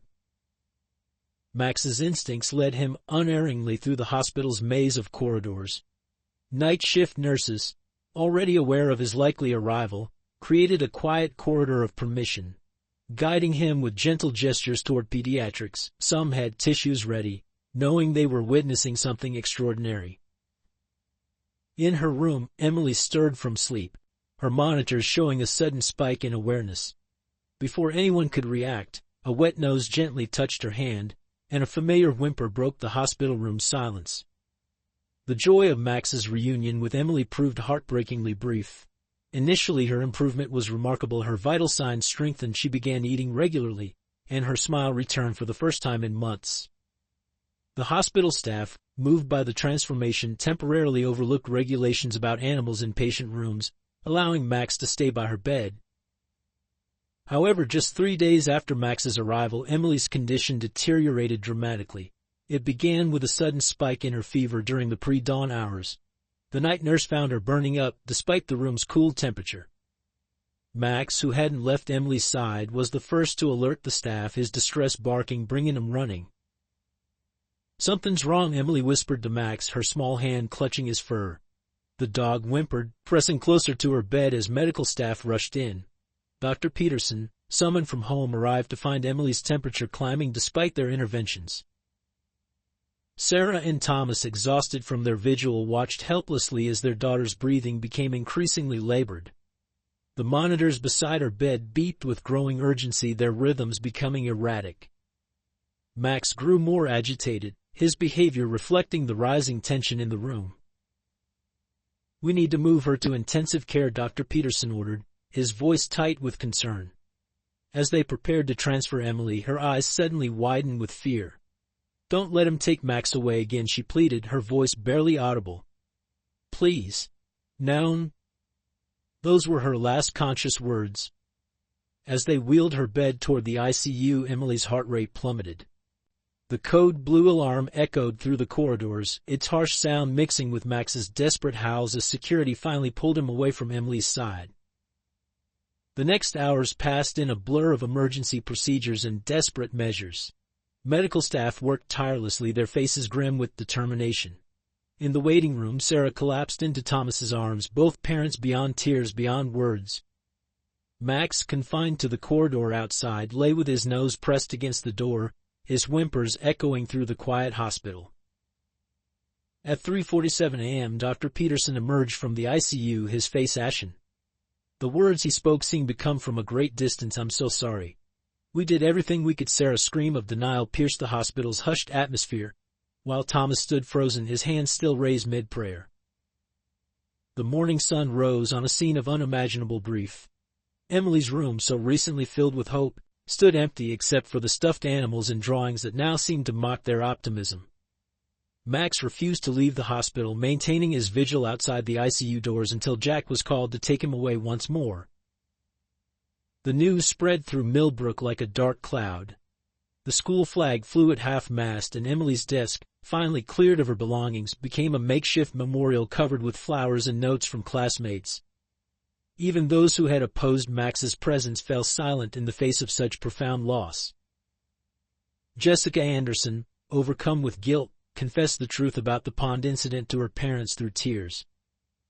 Max's instincts led him unerringly through the hospital's maze of corridors. Night shift nurses, already aware of his likely arrival, created a quiet corridor of permission, guiding him with gentle gestures toward pediatrics. Some had tissues ready, knowing they were witnessing something extraordinary. In her room, Emily stirred from sleep, her monitors showing a sudden spike in awareness. Before anyone could react, a wet nose gently touched her hand, and a familiar whimper broke the hospital room's silence. The joy of Max's reunion with Emily proved heartbreakingly brief. Initially her improvement was remarkable, her vital signs strengthened, she began eating regularly, and her smile returned for the first time in months. The hospital staff, moved by the transformation, temporarily overlooked regulations about animals in patient rooms, allowing Max to stay by her bed. However, just 3 days after Max's arrival, Emily's condition deteriorated dramatically. It began with a sudden spike in her fever during the pre-dawn hours. The night nurse found her burning up, despite the room's cool temperature. Max, who hadn't left Emily's side, was the first to alert the staff, his distress barking bringing him running. "Something's wrong," Emily whispered to Max, her small hand clutching his fur. The dog whimpered, pressing closer to her bed as medical staff rushed in. Dr. Peterson, summoned from home, arrived to find Emily's temperature climbing despite their interventions. Sarah and Thomas, exhausted from their vigil, watched helplessly as their daughter's breathing became increasingly labored. The monitors beside her bed beeped with growing urgency, their rhythms becoming erratic. Max grew more agitated, his behavior reflecting the rising tension in the room. "We need to move her to intensive care," Dr. Peterson ordered, his voice tight with concern. As they prepared to transfer Emily, her eyes suddenly widened with fear. "Don't let him take Max away again," she pleaded, her voice barely audible. "Please. No." Those were her last conscious words. As they wheeled her bed toward the ICU, Emily's heart rate plummeted. The code blue alarm echoed through the corridors, its harsh sound mixing with Max's desperate howls as security finally pulled him away from Emily's side. The next hours passed in a blur of emergency procedures and desperate measures. Medical staff worked tirelessly, their faces grim with determination. In the waiting room, Sarah collapsed into Thomas's arms, both parents beyond tears, beyond words. Max, confined to the corridor outside, lay with his nose pressed against the door, his whimpers echoing through the quiet hospital. At 3:47 a.m., Dr. Peterson emerged from the ICU, his face ashen. The words he spoke seemed to come from a great distance. "I'm so sorry. We did everything we could." Sarah's scream of denial pierced the hospital's hushed atmosphere, while Thomas stood frozen, his hands still raised mid-prayer. The morning sun rose on a scene of unimaginable grief. Emily's room, so recently filled with hope, stood empty except for the stuffed animals and drawings that now seemed to mock their optimism. Max refused to leave the hospital, maintaining his vigil outside the ICU doors until Jack was called to take him away once more. The news spread through Millbrook like a dark cloud. The school flag flew at half-mast, and Emily's desk, finally cleared of her belongings, became a makeshift memorial covered with flowers and notes from classmates. Even those who had opposed Max's presence fell silent in the face of such profound loss. Jessica Anderson, overcome with guilt, confessed the truth about the pond incident to her parents through tears.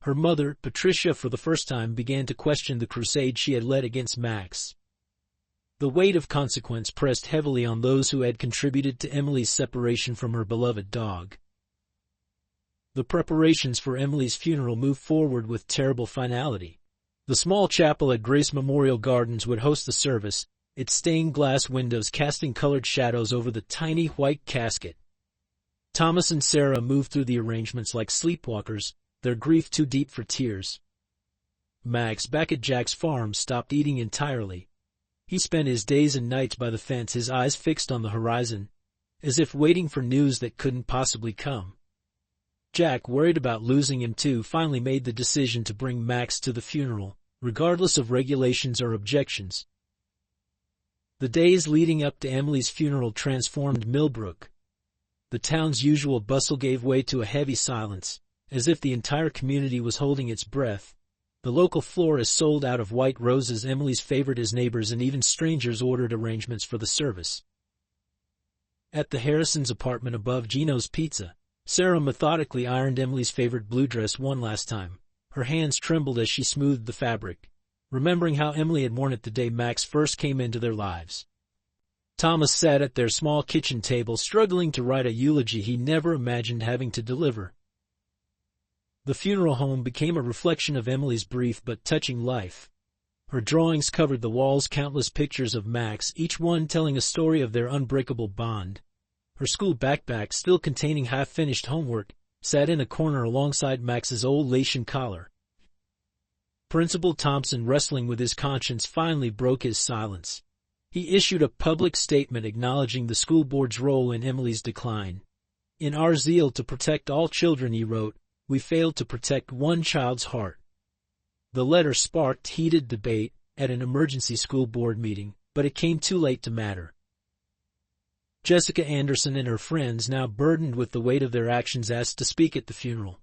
Her mother, Patricia, for the first time began to question the crusade she had led against Max. The weight of consequence pressed heavily on those who had contributed to Emily's separation from her beloved dog. The preparations for Emily's funeral moved forward with terrible finality. The small chapel at Grace Memorial Gardens would host the service, its stained glass windows casting colored shadows over the tiny white casket. Thomas and Sarah moved through the arrangements like sleepwalkers, their grief too deep for tears. Max, back at Jack's farm, stopped eating entirely. He spent his days and nights by the fence, his eyes fixed on the horizon, as if waiting for news that couldn't possibly come. Jack, worried about losing him too, finally made the decision to bring Max to the funeral, regardless of regulations or objections. The days leading up to Emily's funeral transformed Millbrook. The town's usual bustle gave way to a heavy silence, as if the entire community was holding its breath. The local florist sold out of white roses, Emily's favorite, as neighbors and even strangers ordered arrangements for the service. At the Harrisons' apartment above Gino's Pizza, Sarah methodically ironed Emily's favorite blue dress one last time. Her hands trembled as she smoothed the fabric, remembering how Emily had worn it the day Max first came into their lives. Thomas sat at their small kitchen table, struggling to write a eulogy he never imagined having to deliver. The funeral home became a reflection of Emily's brief but touching life. Her drawings covered the walls, countless pictures of Max, each one telling a story of their unbreakable bond. Her school backpack, still containing half-finished homework, sat in a corner alongside Max's old Latian collar. Principal Thompson, wrestling with his conscience, finally broke his silence. He issued a public statement acknowledging the school board's role in Emily's decline. "In our zeal to protect all children," he wrote, "we failed to protect one child's heart." The letter sparked heated debate at an emergency school board meeting, but it came too late to matter. Jessica Anderson and her friends, now burdened with the weight of their actions, asked to speak at the funeral.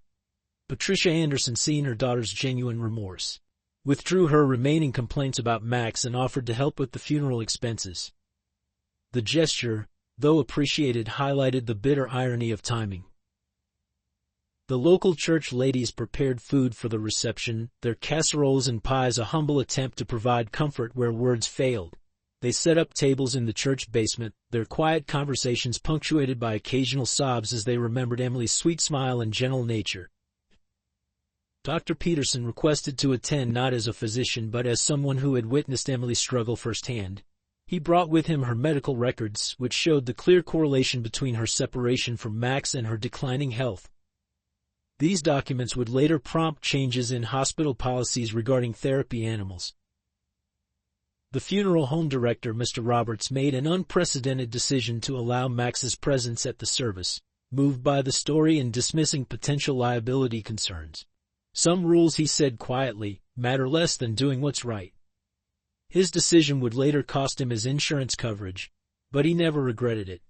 Patricia Anderson, seeing her daughter's genuine remorse, withdrew her remaining complaints about Max and offered to help with the funeral expenses. The gesture, though appreciated, highlighted the bitter irony of timing. The local church ladies prepared food for the reception, their casseroles and pies a humble attempt to provide comfort where words failed. They set up tables in the church basement, their quiet conversations punctuated by occasional sobs as they remembered Emily's sweet smile and gentle nature. Dr. Peterson requested to attend not as a physician but as someone who had witnessed Emily's struggle firsthand. He brought with him her medical records, which showed the clear correlation between her separation from Max and her declining health. These documents would later prompt changes in hospital policies regarding therapy animals. The funeral home director, Mr. Roberts, made an unprecedented decision to allow Max's presence at the service, moved by the story and dismissing potential liability concerns. Some rules, he said quietly, matter less than doing what's right. His decision would later cost him his insurance coverage, but he never regretted it.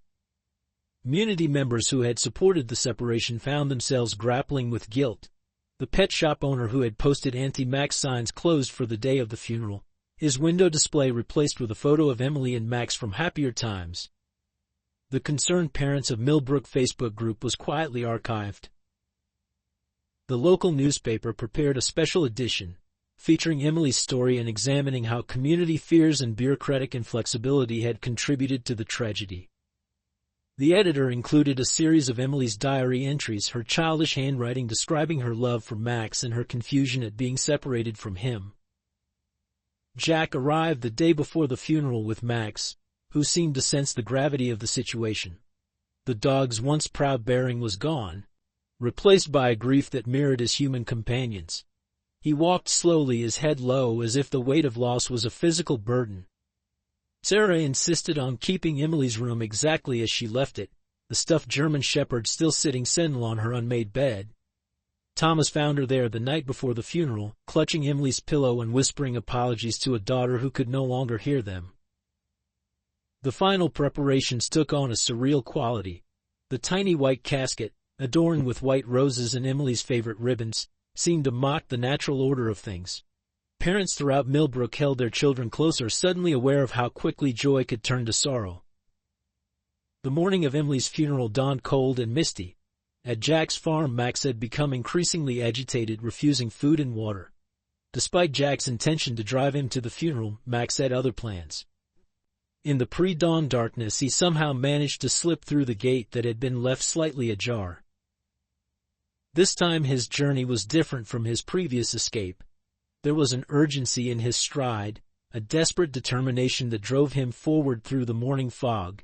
Community members who had supported the separation found themselves grappling with guilt. The pet shop owner who had posted anti-Max signs closed for the day of the funeral, his window display replaced with a photo of Emily and Max from happier times. The Concerned Parents of Millbrook Facebook group was quietly archived. The local newspaper prepared a special edition, featuring Emily's story and examining how community fears and bureaucratic inflexibility had contributed to the tragedy. The editor included a series of Emily's diary entries, her childish handwriting describing her love for Max and her confusion at being separated from him. Jack arrived the day before the funeral with Max, who seemed to sense the gravity of the situation. The dog's once proud bearing was gone, replaced by a grief that mirrored his human companions. He walked slowly, his head low, as if the weight of loss was a physical burden. Sarah insisted on keeping Emily's room exactly as she left it, the stuffed German shepherd still sitting sentinel on her unmade bed. Thomas found her there the night before the funeral, clutching Emily's pillow and whispering apologies to a daughter who could no longer hear them. The final preparations took on a surreal quality. The tiny white casket, adorned with white roses and Emily's favorite ribbons, seemed to mock the natural order of things. Parents throughout Millbrook held their children closer, suddenly aware of how quickly joy could turn to sorrow. The morning of Emily's funeral dawned cold and misty. At Jack's farm, Max had become increasingly agitated, refusing food and water. Despite Jack's intention to drive him to the funeral, Max had other plans. In the pre-dawn darkness, he somehow managed to slip through the gate that had been left slightly ajar. This time his journey was different from his previous escape. There was an urgency in his stride, a desperate determination that drove him forward through the morning fog.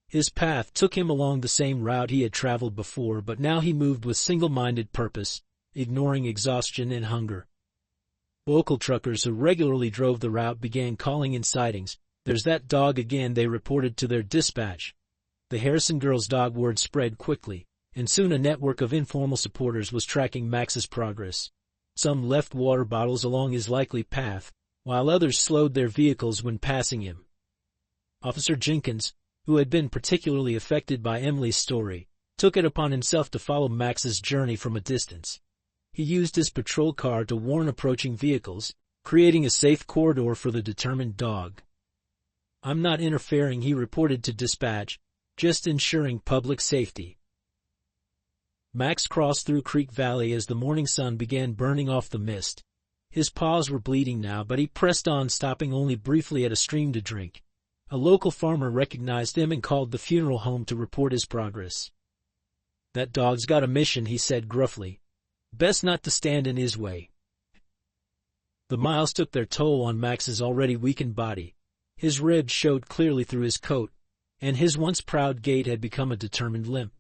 His path took him along the same route he had traveled before, but now he moved with single-minded purpose, ignoring exhaustion and hunger. Local truckers who regularly drove the route began calling in sightings. "There's that dog again," they reported to their dispatch. The Harrison girls' dog word spread quickly, and soon a network of informal supporters was tracking Max's progress. Some left water bottles along his likely path, while others slowed their vehicles when passing him. Officer Jenkins, who had been particularly affected by Emily's story, took it upon himself to follow Max's journey from a distance. He used his patrol car to warn approaching vehicles, creating a safe corridor for the determined dog. "I'm not interfering," he reported to dispatch, "just ensuring public safety." Max crossed through Creek Valley as the morning sun began burning off the mist. His paws were bleeding now, but he pressed on, stopping only briefly at a stream to drink. A local farmer recognized him and called the funeral home to report his progress. "That dog's got a mission," he said gruffly. "Best not to stand in his way." The miles took their toll on Max's already weakened body. His ribs showed clearly through his coat, and his once proud gait had become a determined limp.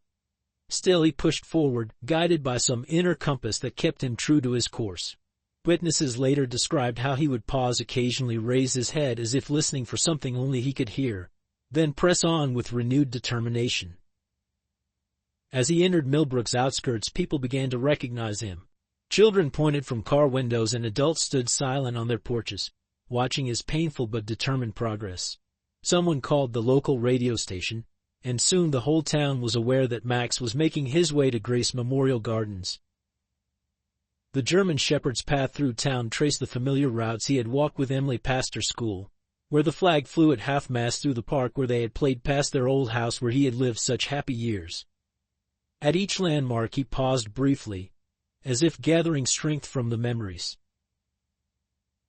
Still he pushed forward, guided by some inner compass that kept him true to his course. Witnesses later described how he would pause, occasionally raise his head as if listening for something only he could hear, then press on with renewed determination. As he entered Millbrook's outskirts, people began to recognize him. Children pointed from car windows and adults stood silent on their porches, watching his painful but determined progress. Someone called the local radio station, and soon the whole town was aware that Max was making his way to Grace Memorial Gardens. The German shepherd's path through town traced the familiar routes he had walked with Emily past her school, where the flag flew at half-mast through the park where they had played past their old house where he had lived such happy years. At each landmark he paused briefly, as if gathering strength from the memories.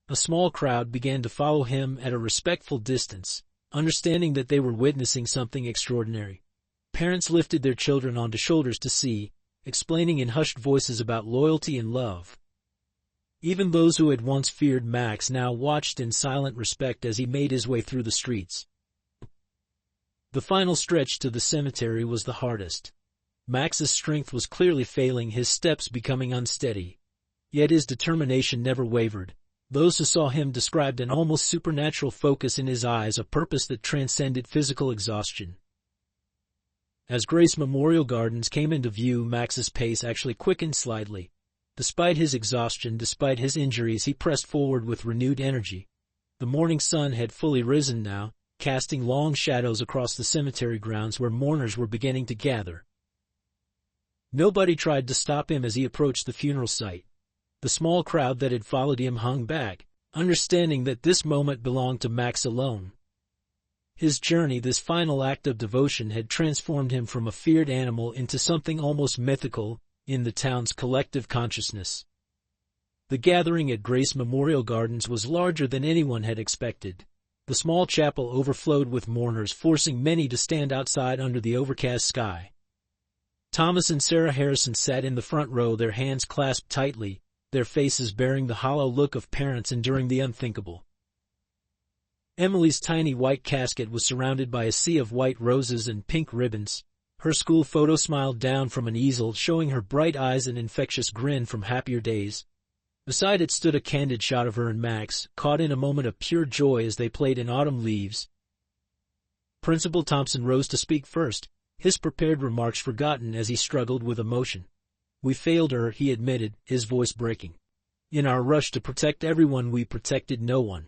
A small crowd began to follow him at a respectful distance, understanding that they were witnessing something extraordinary. Parents lifted their children onto shoulders to see, explaining in hushed voices about loyalty and love. Even those who had once feared Max now watched in silent respect as he made his way through the streets. The final stretch to the cemetery was the hardest. Max's strength was clearly failing, his steps becoming unsteady. Yet his determination never wavered. Those who saw him described an almost supernatural focus in his eyes, a purpose that transcended physical exhaustion. As Grace Memorial Gardens came into view, Max's pace actually quickened slightly. Despite his exhaustion, despite his injuries, he pressed forward with renewed energy. The morning sun had fully risen now, casting long shadows across the cemetery grounds where mourners were beginning to gather. Nobody tried to stop him as he approached the funeral site. The small crowd that had followed him hung back, understanding that this moment belonged to Max alone. His journey, this final act of devotion, had transformed him from a feared animal into something almost mythical in the town's collective consciousness. The gathering at Grace Memorial Gardens was larger than anyone had expected. The small chapel overflowed with mourners, forcing many to stand outside under the overcast sky. Thomas and Sarah Harrison sat in the front row, their hands clasped tightly, their faces bearing the hollow look of parents enduring the unthinkable. Emily's tiny white casket was surrounded by a sea of white roses and pink ribbons. Her school photo smiled down from an easel, showing her bright eyes and infectious grin from happier days. Beside it stood a candid shot of her and Max, caught in a moment of pure joy as they played in autumn leaves. Principal Thompson rose to speak first, his prepared remarks forgotten as he struggled with emotion. "We failed her," he admitted, his voice breaking. "In our rush to protect everyone, we protected no one."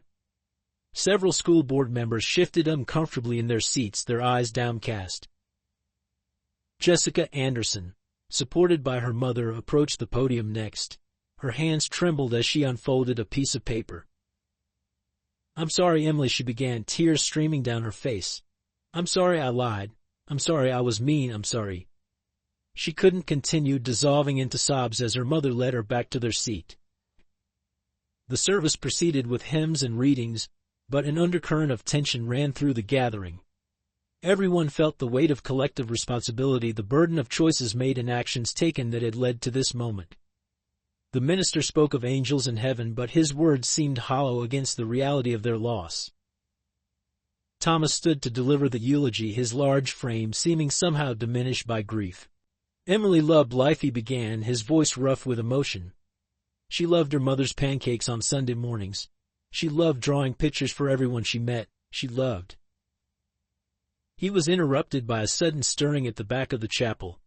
Several school board members shifted uncomfortably in their seats, their eyes downcast. Jessica Anderson, supported by her mother, approached the podium next. Her hands trembled as she unfolded a piece of paper. "I'm sorry, Emily," she began, tears streaming down her face. "I'm sorry I lied. I'm sorry I was mean. I'm sorry." She couldn't continue, dissolving into sobs as her mother led her back to their seat. The service proceeded with hymns and readings, but an undercurrent of tension ran through the gathering. Everyone felt the weight of collective responsibility, the burden of choices made and actions taken that had led to this moment. The minister spoke of angels in heaven, but his words seemed hollow against the reality of their loss. Thomas stood to deliver the eulogy, his large frame seeming somehow diminished by grief. "Emily loved life," he began, his voice rough with emotion. "She loved her mother's pancakes on Sunday mornings. She loved drawing pictures for everyone she met. She loved—" He was interrupted by a sudden stirring at the back of the chapel.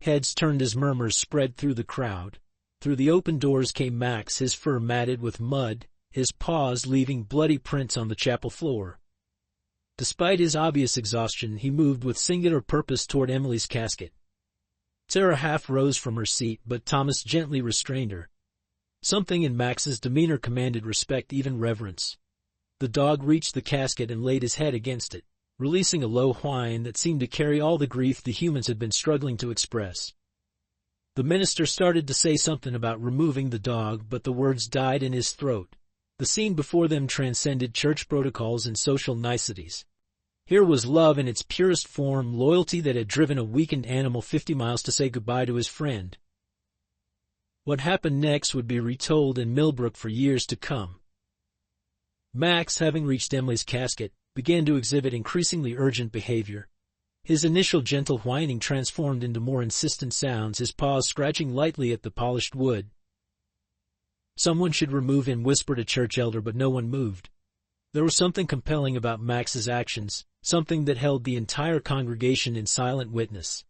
Heads turned as murmurs spread through the crowd. Through the open doors came Max, his fur matted with mud, his paws leaving bloody prints on the chapel floor. Despite his obvious exhaustion, he moved with singular purpose toward Emily's casket. Sarah half rose from her seat, but Thomas gently restrained her. Something in Max's demeanor commanded respect, even reverence. The dog reached the casket and laid his head against it, releasing a low whine that seemed to carry all the grief the humans had been struggling to express. The minister started to say something about removing the dog, but the words died in his throat. The scene before them transcended church protocols and social niceties. Here was love in its purest form, loyalty that had driven a weakened animal 50 miles to say goodbye to his friend. What happened next would be retold in Millbrook for years to come. Max, having reached Emily's casket, began to exhibit increasingly urgent behavior. His initial gentle whining transformed into more insistent sounds, his paws scratching lightly at the polished wood. "Someone should remove him," whispered a church elder, but no one moved. There was something compelling about Max's actions, something that held the entire congregation in silent witness.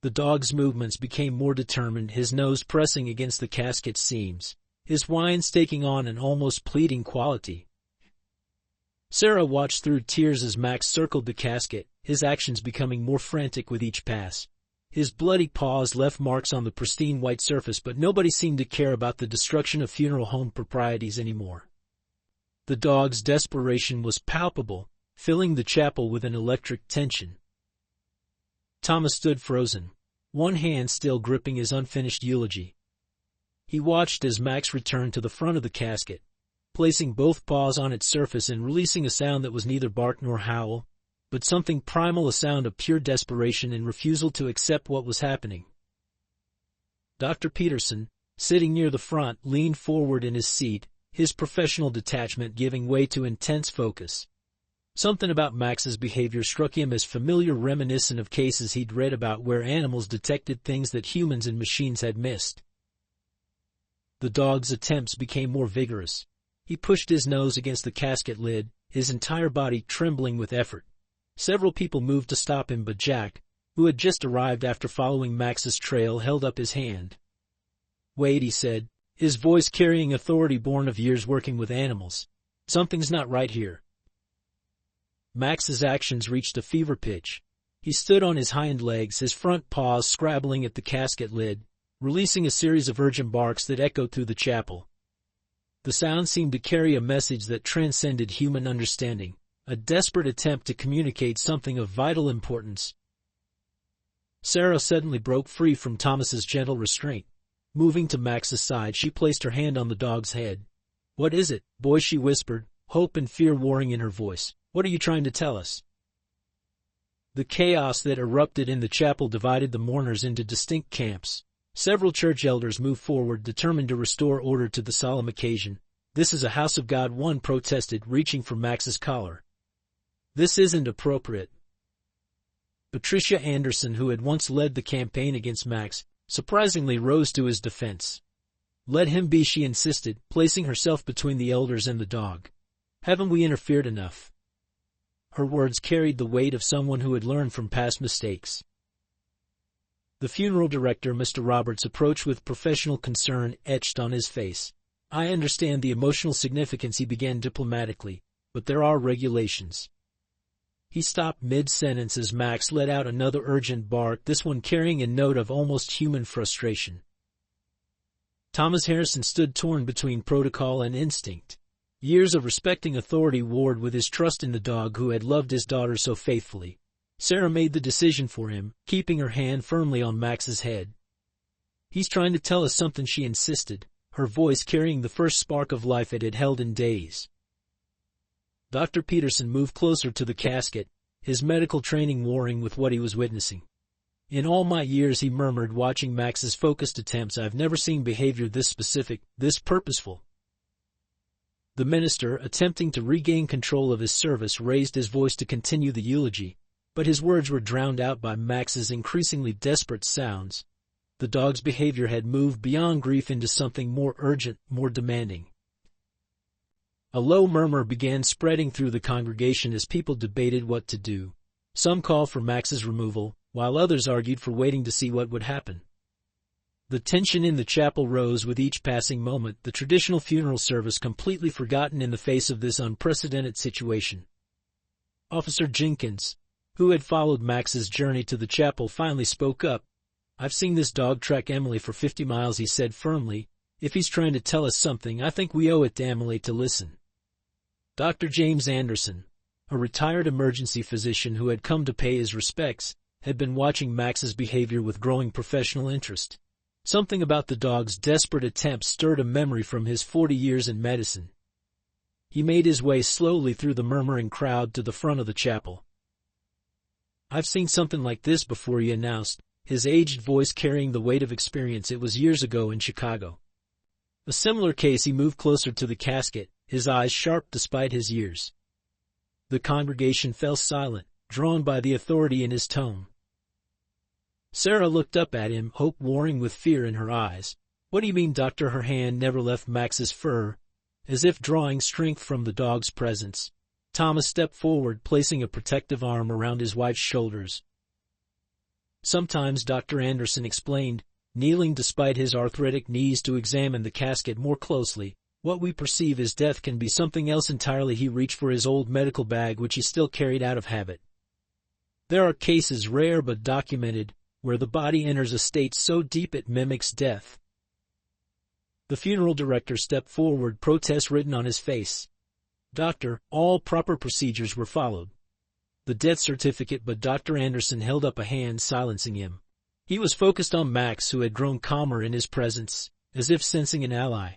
The dog's movements became more determined, his nose pressing against the casket's seams, his whines taking on an almost pleading quality. Sarah watched through tears as Max circled the casket, his actions becoming more frantic with each pass. His bloody paws left marks on the pristine white surface, but nobody seemed to care about the destruction of funeral home proprieties anymore. The dog's desperation was palpable, filling the chapel with an electric tension. Thomas stood frozen, one hand still gripping his unfinished eulogy. He watched as Max returned to the front of the casket, placing both paws on its surface and releasing a sound that was neither bark nor howl, but something primal, a sound of pure desperation and refusal to accept what was happening. Dr. Peterson, sitting near the front, leaned forward in his seat, his professional detachment giving way to intense focus. Something about Max's behavior struck him as familiar, reminiscent of cases he'd read about where animals detected things that humans and machines had missed. The dog's attempts became more vigorous. He pushed his nose against the casket lid, his entire body trembling with effort. Several people moved to stop him, but Jack, who had just arrived after following Max's trail, held up his hand. "Wait," he said, his voice carrying authority born of years working with animals. "Something's not right here." Max's actions reached a fever pitch. He stood on his hind legs, his front paws scrabbling at the casket lid, releasing a series of urgent barks that echoed through the chapel. The sound seemed to carry a message that transcended human understanding, a desperate attempt to communicate something of vital importance. Sarah suddenly broke free from Thomas's gentle restraint. Moving to Max's side, she placed her hand on the dog's head. "What is it, boy?" she whispered, hope and fear warring in her voice. "What are you trying to tell us?" The chaos that erupted in the chapel divided the mourners into distinct camps. Several church elders moved forward, determined to restore order to the solemn occasion. "This is a house of God," one protested, reaching for Max's collar. "This isn't appropriate." Patricia Anderson, who had once led the campaign against Max, surprisingly rose to his defense. "Let him be," she insisted, placing herself between the elders and the dog. "Haven't we interfered enough?" Her words carried the weight of someone who had learned from past mistakes. The funeral director, Mr. Roberts, approached with professional concern etched on his face. "I understand the emotional significance," he began diplomatically, "but there are regulations." He stopped mid-sentence as Max let out another urgent bark, this one carrying a note of almost human frustration. Thomas Harrison stood torn between protocol and instinct. Years of respecting authority warred with his trust in the dog who had loved his daughter so faithfully. Sarah made the decision for him, keeping her hand firmly on Max's head. "He's trying to tell us something," she insisted, her voice carrying the first spark of life it had held in days. Dr. Peterson moved closer to the casket, his medical training warring with what he was witnessing. "In all my years," he murmured, watching Max's focused attempts, "I've never seen behavior this specific, this purposeful." The minister, attempting to regain control of his service, raised his voice to continue the eulogy, but his words were drowned out by Max's increasingly desperate sounds. The dog's behavior had moved beyond grief into something more urgent, more demanding. A low murmur began spreading through the congregation as people debated what to do. Some called for Max's removal, while others argued for waiting to see what would happen. The tension in the chapel rose with each passing moment, the traditional funeral service completely forgotten in the face of this unprecedented situation. Officer Jenkins, who had followed Max's journey to the chapel, finally spoke up. "I've seen this dog track Emily for 50 miles, he said firmly. "If he's trying to tell us something, I think we owe it to Emily to listen." Dr. James Anderson, a retired emergency physician who had come to pay his respects, had been watching Max's behavior with growing professional interest. Something about the dog's desperate attempts stirred a memory from his 40 years in medicine. He made his way slowly through the murmuring crowd to the front of the chapel. "I've seen something like this before," he announced, his aged voice carrying the weight of experience. "It was years ago in Chicago." A similar case. He moved closer to the casket, his eyes sharp despite his years. The congregation fell silent, drawn by the authority in his tone. Sarah looked up at him, hope warring with fear in her eyes. "What do you mean, doctor?" Her hand never left Max's fur, as if drawing strength from the dog's presence. Thomas stepped forward, placing a protective arm around his wife's shoulders. "Sometimes," Dr. Anderson explained, kneeling despite his arthritic knees to examine the casket more closely, "what we perceive as death can be something else entirely." He reached for his old medical bag, which he still carried out of habit. "There are cases, rare but documented, where the body enters a state so deep it mimics death." The funeral director stepped forward, protest written on his face. Doctor, all proper procedures were followed. The death certificate, but Dr. Anderson held up a hand, silencing him. He was focused on Max, who had grown calmer in his presence, as if sensing an ally.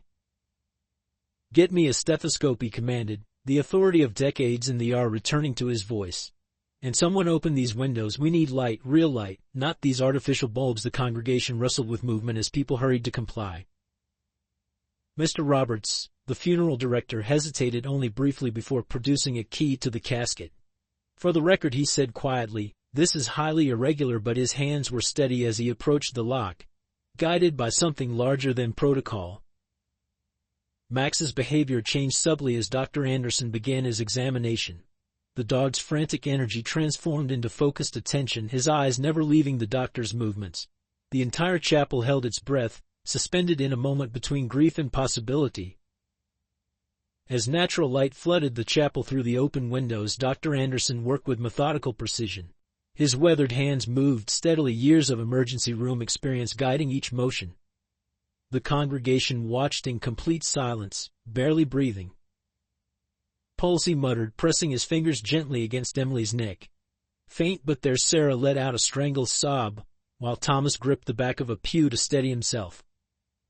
Get me a stethoscope, he commanded, the authority of decades in the ER returning to his voice. And someone open these windows. We need light, real light, not these artificial bulbs. The congregation rustled with movement as people hurried to comply. Mr. Roberts, the funeral director, hesitated only briefly before producing a key to the casket. For the record, he said quietly, this is highly irregular, but his hands were steady as he approached the lock, guided by something larger than protocol. Max's behavior changed subtly as Dr. Anderson began his examination. The dog's frantic energy transformed into focused attention, his eyes never leaving the doctor's movements. The entire chapel held its breath, suspended in a moment between grief and possibility. As natural light flooded the chapel through the open windows, Dr. Anderson worked with methodical precision. His weathered hands moved steadily, years of emergency room experience guiding each motion. The congregation watched in complete silence, barely breathing. Pulse, he muttered, pressing his fingers gently against Emily's neck. Faint but there, Sarah let out a strangled sob, while Thomas gripped the back of a pew to steady himself.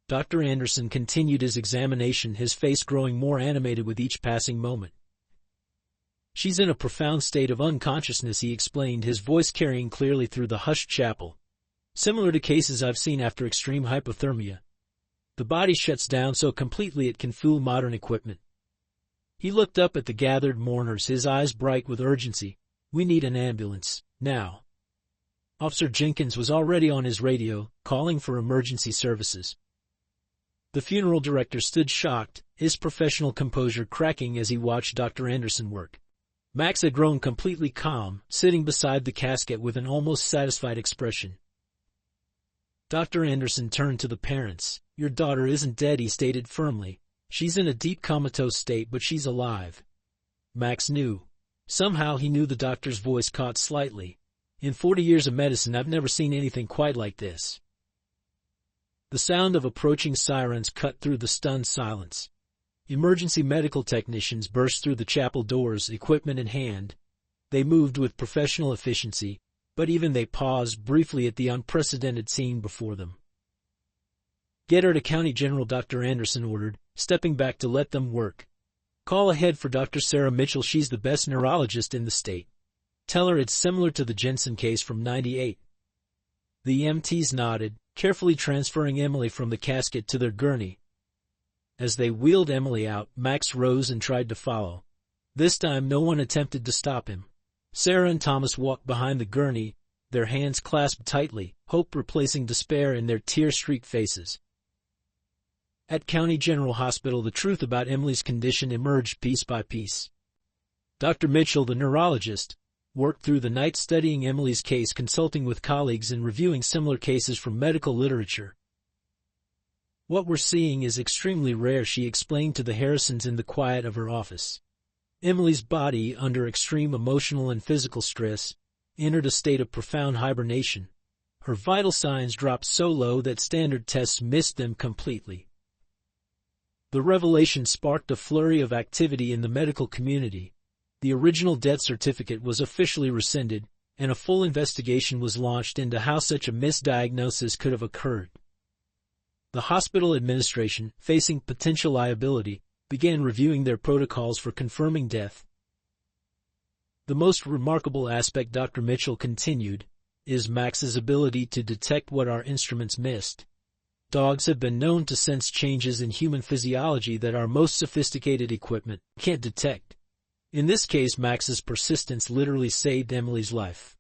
Dr. Anderson continued his examination, his face growing more animated with each passing moment. She's in a profound state of unconsciousness, he explained, his voice carrying clearly through the hushed chapel. Similar to cases I've seen after extreme hypothermia. The body shuts down so completely it can fool modern equipment. He looked up at the gathered mourners, his eyes bright with urgency. We need an ambulance, now. Officer Jenkins was already on his radio, calling for emergency services. The funeral director stood shocked, his professional composure cracking as he watched Dr. Anderson work. Max had grown completely calm, sitting beside the casket with an almost satisfied expression. Dr. Anderson turned to the parents. Your daughter isn't dead, he stated firmly. She's in a deep comatose state, but she's alive. Max knew. Somehow he knew. The doctor's voice caught slightly. In 40 years of medicine, I've never seen anything quite like this. The sound of approaching sirens cut through the stunned silence. Emergency medical technicians burst through the chapel doors, equipment in hand. They moved with professional efficiency, but even they paused briefly at the unprecedented scene before them. Get her to County General, Dr. Anderson ordered, stepping back to let them work. Call ahead for Dr. Sarah Mitchell, she's the best neurologist in the state. Tell her it's similar to the Jensen case from '98. The EMTs nodded, carefully transferring Emily from the casket to their gurney. As they wheeled Emily out, Max rose and tried to follow. This time no one attempted to stop him. Sarah and Thomas walked behind the gurney, their hands clasped tightly, hope replacing despair in their tear-streaked faces. At County General Hospital, the truth about Emily's condition emerged piece by piece. Dr. Mitchell, the neurologist, worked through the night studying Emily's case, consulting with colleagues and reviewing similar cases from medical literature. What we're seeing is extremely rare, she explained to the Harrisons in the quiet of her office. Emily's body, under extreme emotional and physical stress, entered a state of profound hibernation. Her vital signs dropped so low that standard tests missed them completely. The revelation sparked a flurry of activity in the medical community. The original death certificate was officially rescinded, and a full investigation was launched into how such a misdiagnosis could have occurred. The hospital administration, facing potential liability, began reviewing their protocols for confirming death. The most remarkable aspect, Dr. Mitchell continued, is Max's ability to detect what our instruments missed. Dogs have been known to sense changes in human physiology that our most sophisticated equipment can't detect. In this case, Max's persistence literally saved Emily's life.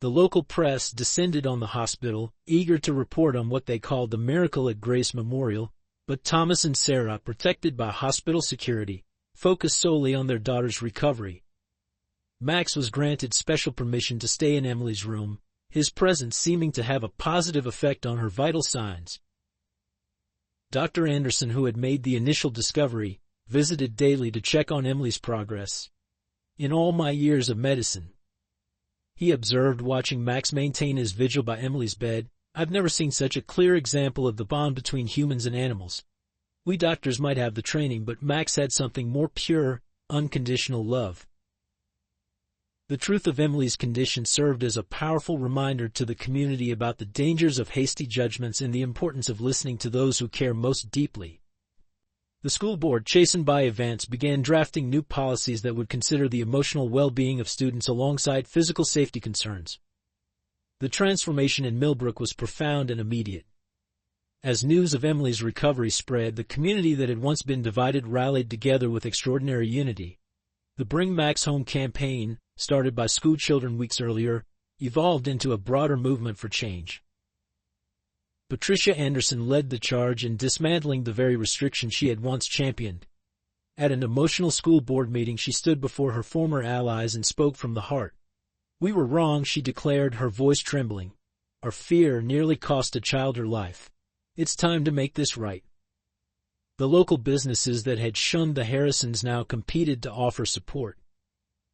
The local press descended on the hospital, eager to report on what they called the miracle at Grace Memorial, but Thomas and Sarah, protected by hospital security, focused solely on their daughter's recovery. Max was granted special permission to stay in Emily's room, his presence seeming to have a positive effect on her vital signs. Dr. Anderson, who had made the initial discovery, visited daily to check on Emily's progress. In all my years of medicine, he observed, watching Max maintain his vigil by Emily's bed, I've never seen such a clear example of the bond between humans and animals. We doctors might have the training, but Max had something more pure, unconditional love. The truth of Emily's condition served as a powerful reminder to the community about the dangers of hasty judgments and the importance of listening to those who care most deeply. The school board, chastened by events, began drafting new policies that would consider the emotional well-being of students alongside physical safety concerns. The transformation in Millbrook was profound and immediate. As news of Emily's recovery spread, the community that had once been divided rallied together with extraordinary unity. The Bring Max Home campaign, started by school children weeks earlier, evolved into a broader movement for change. Patricia Anderson led the charge in dismantling the very restrictions she had once championed. At an emotional school board meeting, she stood before her former allies and spoke from the heart. "We were wrong," she declared, her voice trembling. "Our fear nearly cost a child her life. It's time to make this right." The local businesses that had shunned the Harrisons now competed to offer support.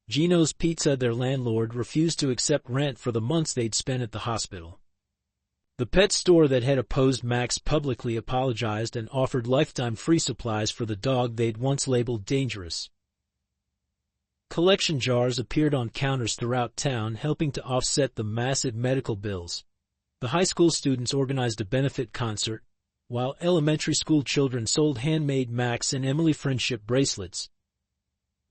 Gino's Pizza, their landlord, refused to accept rent for the months they'd spent at the hospital. The pet store that had opposed Max publicly apologized and offered lifetime free supplies for the dog they'd once labeled dangerous. Collection jars appeared on counters throughout town, helping to offset the massive medical bills. The high school students organized a benefit concert, while elementary school children sold handmade Max and Emily friendship bracelets.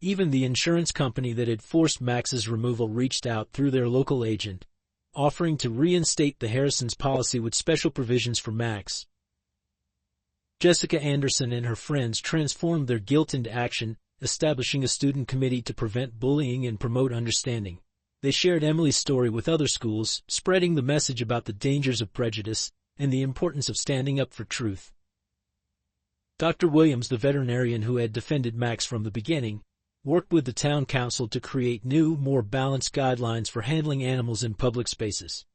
Even the insurance company that had forced Max's removal reached out through their local agent, offering to reinstate the Harrisons' policy with special provisions for Max. Jessica Anderson and her friends transformed their guilt into action, establishing a student committee to prevent bullying and promote understanding. They shared Emily's story with other schools, spreading the message about the dangers of prejudice and the importance of standing up for truth. Dr. Williams, the veterinarian who had defended Max from the beginning, worked with the town council to create new, more balanced guidelines for handling animals in public spaces.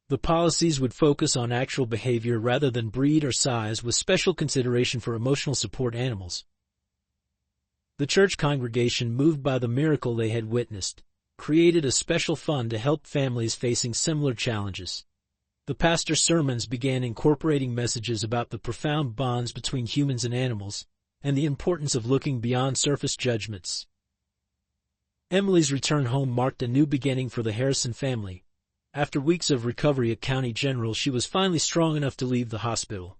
The policies would focus on actual behavior rather than breed or size, with special consideration for emotional support animals. The church congregation, moved by the miracle they had witnessed, created a special fund to help families facing similar challenges. The pastor's sermons began incorporating messages about the profound bonds between humans and animals, and the importance of looking beyond surface judgments. Emily's return home marked a new beginning for the Harrison family. After weeks of recovery at County General, she was finally strong enough to leave the hospital.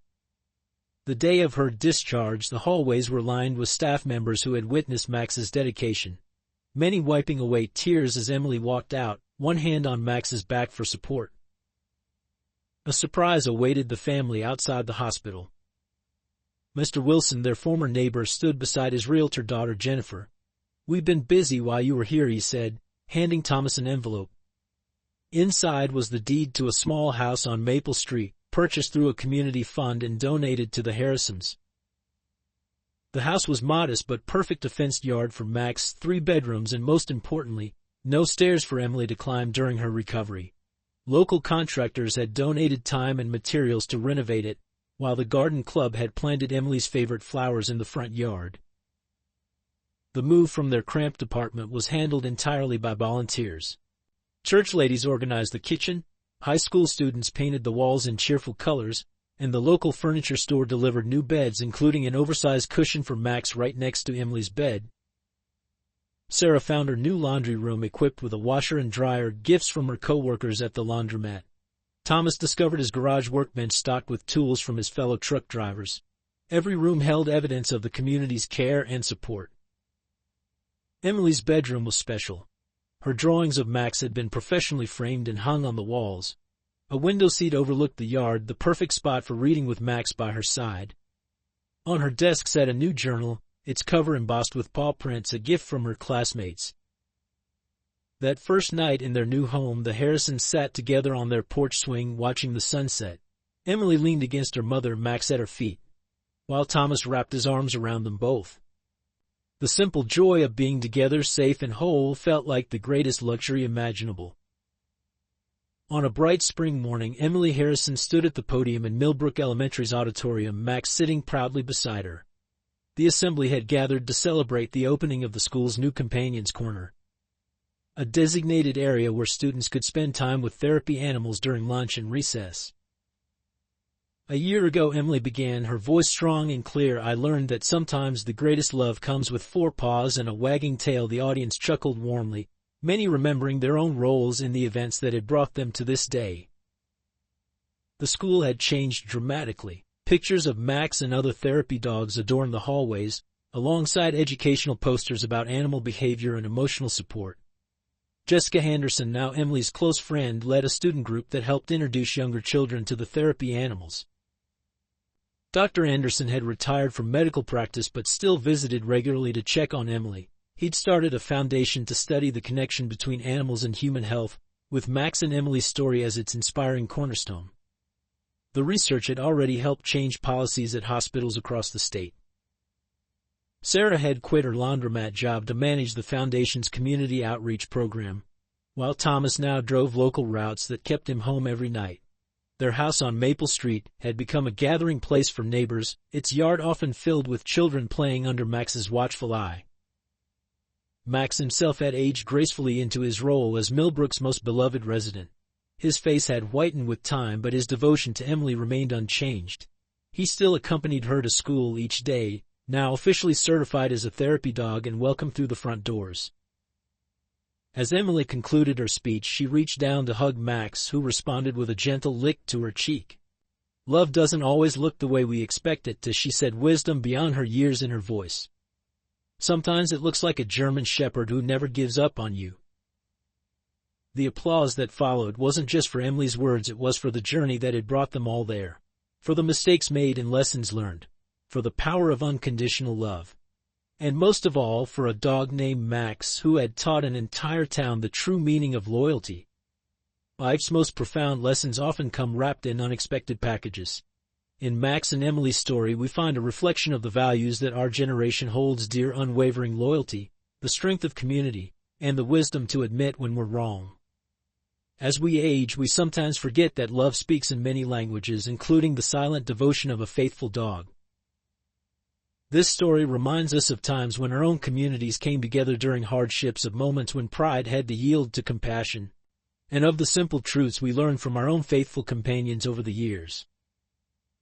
The day of her discharge, the hallways were lined with staff members who had witnessed Max's dedication, many wiping away tears as Emily walked out, one hand on Max's back for support. A surprise awaited the family outside the hospital. Mr. Wilson, their former neighbor, stood beside his realtor daughter Jennifer. "We've been busy while you were here," he said, handing Thomas an envelope. Inside was the deed to a small house on Maple Street, purchased through a community fund and donated to the Harrisons. The house was modest but perfect, a fenced yard for Max, 3 bedrooms, and most importantly, no stairs for Emily to climb during her recovery. Local contractors had donated time and materials to renovate it, while the garden club had planted Emily's favorite flowers in the front yard. The move from their cramped apartment was handled entirely by volunteers. Church ladies organized the kitchen, high school students painted the walls in cheerful colors, and the local furniture store delivered new beds, including an oversized cushion for Max right next to Emily's bed. Sarah found her new laundry room equipped with a washer and dryer, gifts from her co-workers at the laundromat. Thomas discovered his garage workbench stocked with tools from his fellow truck drivers. Every room held evidence of the community's care and support. Emily's bedroom was special. Her drawings of Max had been professionally framed and hung on the walls. A window seat overlooked the yard, the perfect spot for reading with Max by her side. On her desk sat a new journal, its cover embossed with paw prints, a gift from her classmates. That first night in their new home, the Harrisons sat together on their porch swing watching the sunset. Emily leaned against her mother, Max at her feet, while Thomas wrapped his arms around them both. The simple joy of being together, safe and whole, felt like the greatest luxury imaginable. On a bright spring morning, Emily Harrison stood at the podium in Millbrook Elementary's auditorium, Max sitting proudly beside her. The assembly had gathered to celebrate the opening of the school's new Companions Corner, a designated area where students could spend time with therapy animals during lunch and recess. A year ago, Emily began, her voice strong and clear. I learned that sometimes the greatest love comes with 4 paws and a wagging tail. The audience chuckled warmly, many remembering their own roles in the events that had brought them to this day. The school had changed dramatically. Pictures of Max and other therapy dogs adorned the hallways, alongside educational posters about animal behavior and emotional support. Jessica Henderson, now Emily's close friend, led a student group that helped introduce younger children to the therapy animals. Dr. Anderson had retired from medical practice but still visited regularly to check on Emily. He'd started a foundation to study the connection between animals and human health, with Max and Emily's story as its inspiring cornerstone. The research had already helped change policies at hospitals across the state. Sarah had quit her laundromat job to manage the foundation's community outreach program, while Thomas now drove local routes that kept him home every night. Their house on Maple Street had become a gathering place for neighbors, its yard often filled with children playing under Max's watchful eye. Max himself had aged gracefully into his role as Millbrook's most beloved resident. His face had whitened with time, but his devotion to Emily remained unchanged. He still accompanied her to school each day, now officially certified as a therapy dog and welcomed through the front doors. As Emily concluded her speech, she reached down to hug Max, who responded with a gentle lick to her cheek. "Love doesn't always look the way we expect it to," she said, wisdom beyond her years in her voice. "Sometimes it looks like a German shepherd who never gives up on you." The applause that followed wasn't just for Emily's words, it was for the journey that had brought them all there. For the mistakes made and lessons learned. For the power of unconditional love. And most of all, for a dog named Max who had taught an entire town the true meaning of loyalty. Life's most profound lessons often come wrapped in unexpected packages. In Max and Emily's story, we find a reflection of the values that our generation holds dear: unwavering loyalty, the strength of community, and the wisdom to admit when we're wrong. As we age, we sometimes forget that love speaks in many languages, including the silent devotion of a faithful dog. This story reminds us of times when our own communities came together during hardships, of moments when pride had to yield to compassion, and of the simple truths we learned from our own faithful companions over the years.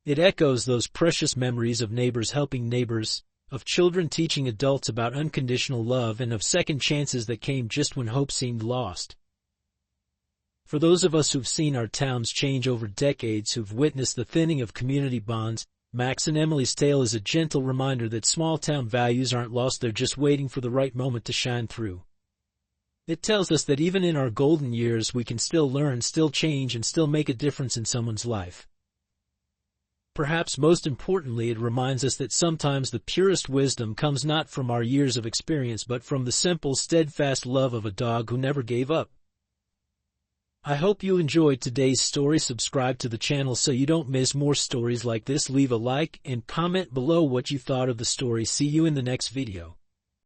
It echoes those precious memories of neighbors helping neighbors, of children teaching adults about unconditional love, and of second chances that came just when hope seemed lost. For those of us who've seen our towns change over decades, who've witnessed the thinning of community bonds, Max and Emily's tale is a gentle reminder that small-town values aren't lost, they're just waiting for the right moment to shine through. It tells us that even in our golden years we can still learn, still change, and still make a difference in someone's life. Perhaps most importantly, it reminds us that sometimes the purest wisdom comes not from our years of experience but from the simple, steadfast love of a dog who never gave up. I hope you enjoyed today's story. Subscribe to the channel so you don't miss more stories like this. Leave a like and comment below what you thought of the story. See you in the next video.